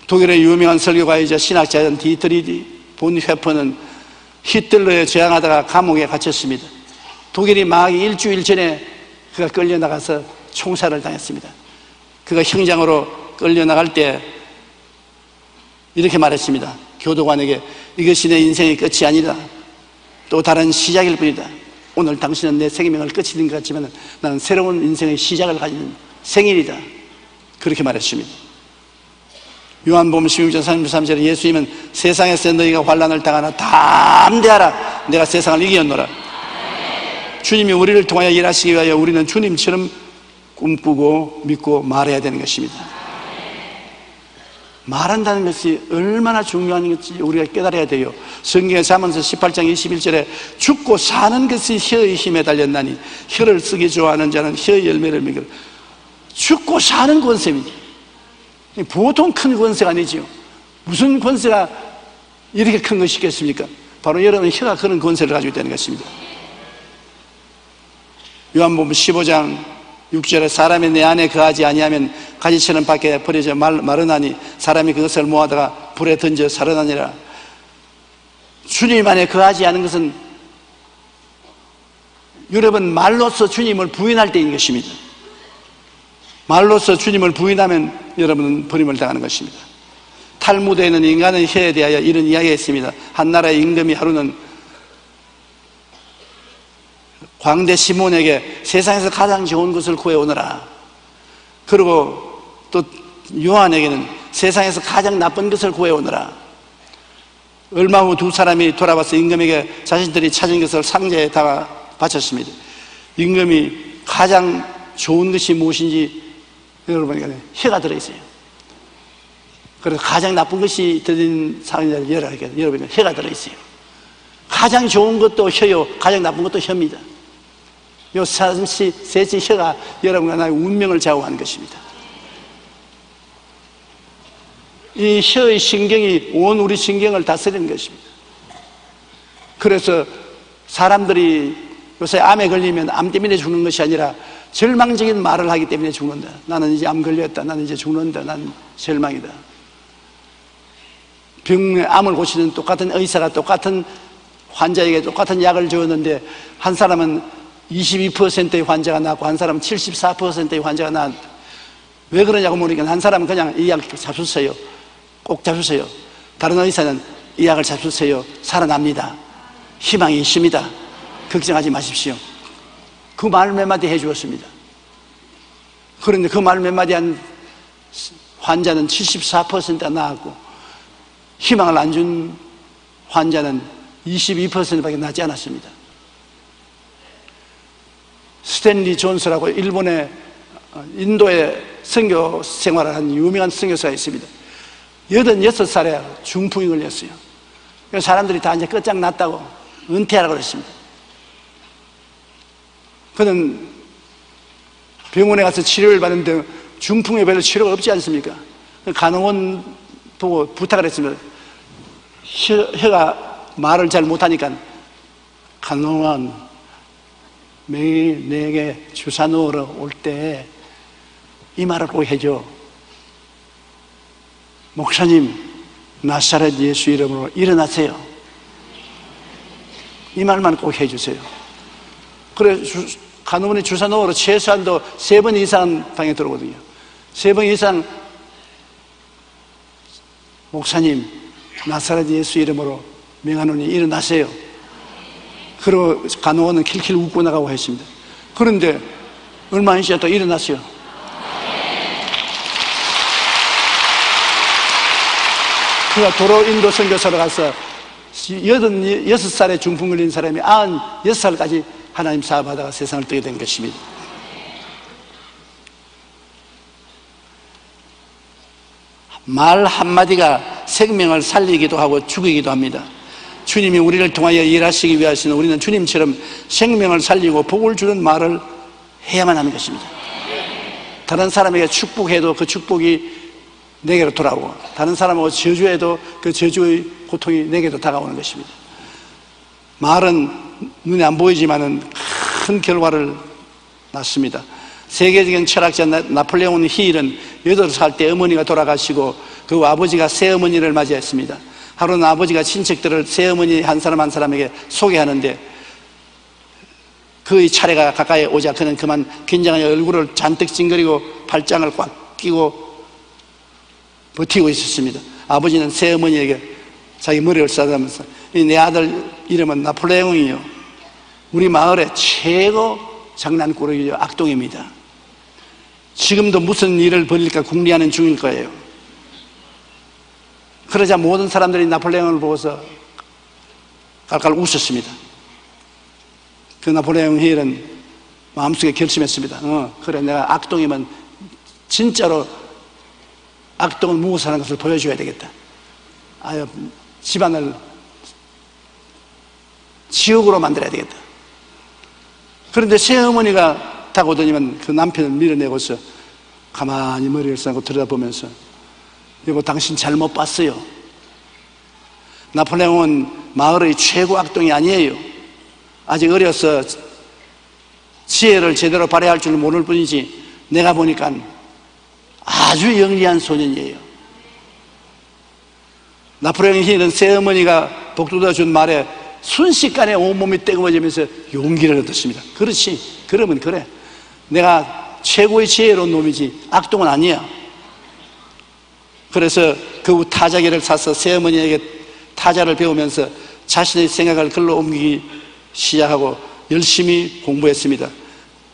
독일의 유명한 설교가이자 신학자인 디트리히 본회퍼는 히틀러에 저항하다가 감옥에 갇혔습니다. 독일이 망하기 일주일 전에 그가 끌려나가서 총살을 당했습니다. 그가 형장으로 끌려나갈 때 이렇게 말했습니다. 교도관에게 이것이 내 인생의 끝이 아니다. 또 다른 시작일 뿐이다. 오늘 당신은 내 생명을 끝이 된 것 같지만 나는 새로운 인생의 시작을 가지는 생일이다. 그렇게 말했습니다. 요한복음 16장 33절에 예수님은 세상에서 너희가 환난을 당하나 담대하라. 내가 세상을 이겼노라. 주님이 우리를 통하여 일하시기 위하여 우리는 주님처럼 꿈꾸고 믿고 말해야 되는 것입니다. 말한다는 것이 얼마나 중요한 것인지 우리가 깨달아야 돼요. 성경의 잠언서 18장 21절에 죽고 사는 것이 혀의 힘에 달렸나니 혀를 쓰기 좋아하는 자는 혀의 열매를 먹이라. 죽고 사는 권세입니다. 보통 큰 권세가 아니지요. 무슨 권세가 이렇게 큰 것이 있겠습니까? 바로 여러분 혀가 그런 권세를 가지고 있다는 것입니다. 요한복음 15장 6절에 사람이 내 안에 거하지 아니하면 가지처럼 밖에 버려져 마르나니 사람이 그것을 모아다가 불에 던져 살아나니라. 주님 안에 거하지 않은 것은 여러분 말로써 주님을 부인할 때인 것입니다. 말로써 주님을 부인하면 여러분은 버림을 당하는 것입니다. 탈무드에는 인간의 혀에 대하여 이런 이야기가 있습니다. 한 나라의 임금이 하루는 광대 시몬에게 세상에서 가장 좋은 것을 구해오너라. 그리고 또 요한에게는 세상에서 가장 나쁜 것을 구해오너라. 얼마 후 두 사람이 돌아와서 임금에게 자신들이 찾은 것을 상자에다가 바쳤습니다. 임금이 가장 좋은 것이 무엇인지 여러분에게 혀가 들어있어요. 그래서 가장 나쁜 것이 들어있는 상자를 열어라. 여러분에게 혀가 들어있어요. 가장 좋은 것도 혀요, 가장 나쁜 것도 혀입니다. 요 셋이 혀가 여러분과 나의 운명을 좌우하는 것입니다. 이 혀의 신경이 온 우리 신경을 다스리는 것입니다. 그래서 사람들이 요새 암에 걸리면 암 때문에 죽는 것이 아니라 절망적인 말을 하기 때문에 죽는다. 나는 이제 암 걸렸다. 나는 이제 죽는다. 난 절망이다. 병의 암을 고치는 똑같은 의사가 똑같은 환자에게 똑같은 약을 주었는데 한 사람은 22%의 환자가 나왔고 한 사람은 74%의 환자가 나왔다. 왜 그러냐고 물으니까 한 사람은 그냥 이 약 잡수세요. 꼭 잡수세요. 다른 의사는 이 약을 잡수세요. 살아납니다. 희망이 있습니다. 걱정하지 마십시오. 그 말 몇 마디 해주었습니다. 그런데 그 말 몇 마디 한 환자는 74%가 나았고 희망을 안 준 환자는 22%밖에 나지 않았습니다. 스탠리 존스라고 일본의 인도의 선교 생활을 한 유명한 선교사가 있습니다. 86살에 중풍이 걸렸어요. 그래서 사람들이 다 이제 끝장났다고 은퇴하라고 그랬습니다. 그는 병원에 가서 치료를 받는데 중풍에 별로 치료가 없지 않습니까? 간호원 보고 부탁을 했습니다. 혀가 말을 잘 못하니까 간호원 매일 내게 주사 놓으러 올 때 이 말을 꼭 해줘. 목사님, 나사렛 예수 이름으로 일어나세요. 이 말만 꼭 해주세요. 그래 간호원이 주사 놓으러 최소한도 3번 이상 방에 들어오거든요. 3번 이상 목사님, 나사렛 예수 이름으로 명하노니 일어나세요. 그리고 간호원은 킬킬 웃고 나가고 했습니다. 그런데 얼마 안 지났다 일어났어요. 그가 도로 인도 선교사로 가서 86살에 중풍 걸린 사람이 96살까지 하나님 사업하다가 세상을 떠게 된 것입니다. 말 한마디가 생명을 살리기도 하고 죽이기도 합니다. 주님이 우리를 통하여 일하시기 위하여는 우리는 주님처럼 생명을 살리고 복을 주는 말을 해야만 하는 것입니다. 다른 사람에게 축복해도 그 축복이 내게로 돌아오고 다른 사람하고 저주해도 그 저주의 고통이 내게로 다가오는 것입니다. 말은 눈에 안 보이지만은 큰 결과를 낳습니다. 세계적인 철학자 나폴레옹 힐은 8살 때 어머니가 돌아가시고 그 아버지가 새어머니를 맞이했습니다. 하루는 아버지가 친척들을 새어머니 한 사람 한 사람에게 소개하는데 그의 차례가 가까이 오자 그는 그만 긴장하여 얼굴을 잔뜩 찡그리고 팔짱을 꽉 끼고 버티고 있었습니다. 아버지는 새어머니에게 자기 머리를 싸다면서 내 아들 이름은 나폴레옹이요, 우리 마을의 최고 장난꾸러기요, 악동입니다. 지금도 무슨 일을 벌일까 궁리하는 중일 거예요. 그러자 모든 사람들이 나폴레옹을 보고서 깔깔 웃었습니다. 그 나폴레옹 힐은 마음속에 결심했습니다. 그래, 내가 악동이면 진짜로 악동을 무엇하는 것을 보여줘야 되겠다. 아유, 집안을 지옥으로 만들어야 되겠다. 그런데 새어머니가 딱 오더니만 그 남편을 밀어내고서 가만히 머리를 싸고 들여다보면서 여보, 당신 잘못 봤어요. 나폴레옹은 마을의 최고 악동이 아니에요. 아직 어려서 지혜를 제대로 발휘할 줄 모를 뿐이지 내가 보니까 아주 영리한 소년이에요. 나폴레옹 힐은 새어머니가 복돋아 준 말에 순식간에 온몸이 뜨거워지면서 용기를 얻었습니다. 그렇지, 그러면 그래, 내가 최고의 지혜로운 놈이지 악동은 아니야. 그래서 그 후 타자기를 사서 새어머니에게 타자를 배우면서 자신의 생각을 글로 옮기기 시작하고 열심히 공부했습니다.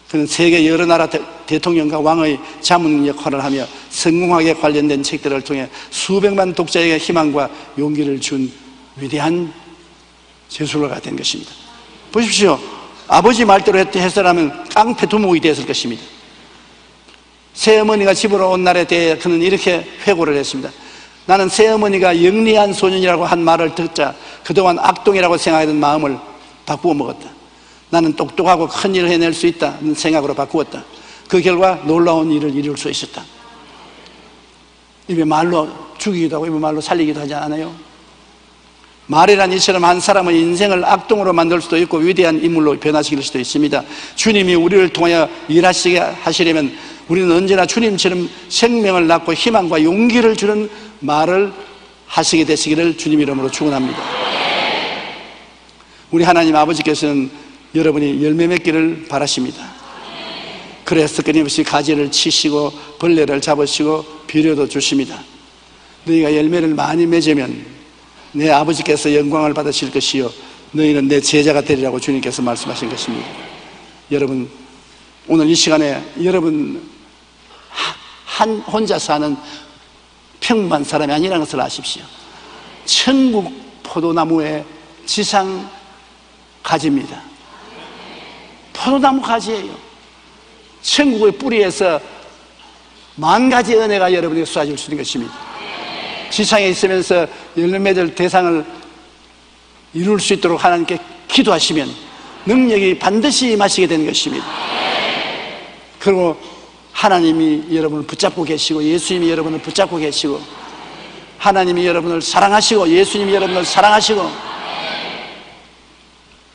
그는 세계 여러 나라 대통령과 왕의 자문 역할을 하며 성공학에 관련된 책들을 통해 수백만 독자에게 희망과 용기를 준 위대한 제술가가 된 것입니다. 보십시오. 아버지 말대로 했더라면 깡패 두목이 되었을 것입니다. 새어머니가 집으로 온 날에 대해 그는 이렇게 회고를 했습니다. 나는 새어머니가 영리한 소년이라고 한 말을 듣자 그동안 악동이라고 생각하던 마음을 바꾸어 먹었다. 나는 똑똑하고 큰 일을 해낼 수 있다는 생각으로 바꾸었다. 그 결과 놀라운 일을 이룰 수 있었다. 입에 말로 죽이기도 하고 입에 말로 살리기도 하지 않아요? 말이란 이처럼 한 사람의 인생을 악동으로 만들 수도 있고 위대한 인물로 변화시킬 수도 있습니다. 주님이 우리를 통하여 일하시게 하시려면 우리는 언제나 주님처럼 생명을 낳고 희망과 용기를 주는 말을 하시게 되시기를 주님 이름으로 축원합니다. 우리 하나님 아버지께서는 여러분이 열매 맺기를 바라십니다. 그래서 끊임없이 가지를 치시고 벌레를 잡으시고 비료도 주십니다. 너희가 열매를 많이 맺으면 내 아버지께서 영광을 받으실 것이요 너희는 내 제자가 되리라고 주님께서 말씀하신 것입니다. 여러분, 오늘 이 시간에 여러분 혼자 사는 평범한 사람이 아니라는 것을 아십시오. 천국 포도나무의 지상 가지입니다. 포도나무 가지예요. 천국의 뿌리에서 만 가지 은혜가 여러분에게 쏟아질 수 있는 것입니다. 지상에 있으면서 열매 맺을 대상을 이룰 수 있도록 하나님께 기도하시면 능력이 반드시 임하시게 되는 것입니다. 그리고 하나님이 여러분을 붙잡고 계시고 예수님이 여러분을 붙잡고 계시고 하나님이 여러분을 사랑하시고 예수님이 여러분을 사랑하시고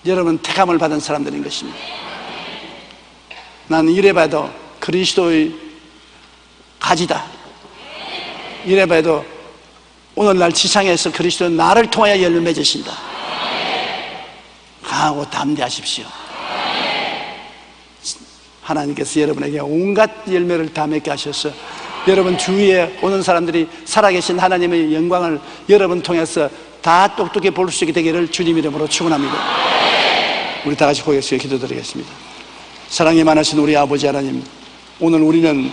여러분은 택함을 받은 사람들인 것입니다. 나는 이래봐도 그리스도의 가지다. 이래봐도 오늘날 지상에서 그리스도는 나를 통하여 열매 맺으신다. 강하고 담대하십시오. 하나님께서 여러분에게 온갖 열매를 다 맺게 하셔서 여러분 주위에 오는 사람들이 살아계신 하나님의 영광을 여러분 통해서 다 똑똑히 볼 수 있게 되기를 주님 이름으로 축원합니다. 우리 다 같이 고개 숙여 기도드리겠습니다. 사랑이 많으신 우리 아버지 하나님, 오늘 우리는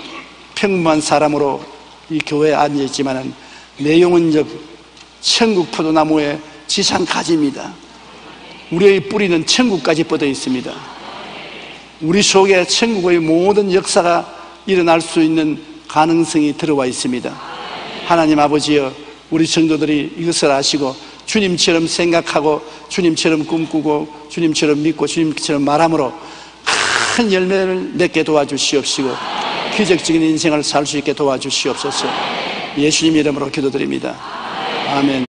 평범한 사람으로 이 교회에 앉아있지만 내용은적 천국 포도나무의 지상 가지입니다. 우리의 뿌리는 천국까지 뻗어 있습니다. 우리 속에 천국의 모든 역사가 일어날 수 있는 가능성이 들어와 있습니다. 하나님 아버지여, 우리 성도들이 이것을 아시고 주님처럼 생각하고 주님처럼 꿈꾸고 주님처럼 믿고 주님처럼 말함으로 큰 열매를 맺게 도와주시옵시고 기적적인 인생을 살 수 있게 도와주시옵소서. 예수님 이름으로 기도드립니다. 아멘.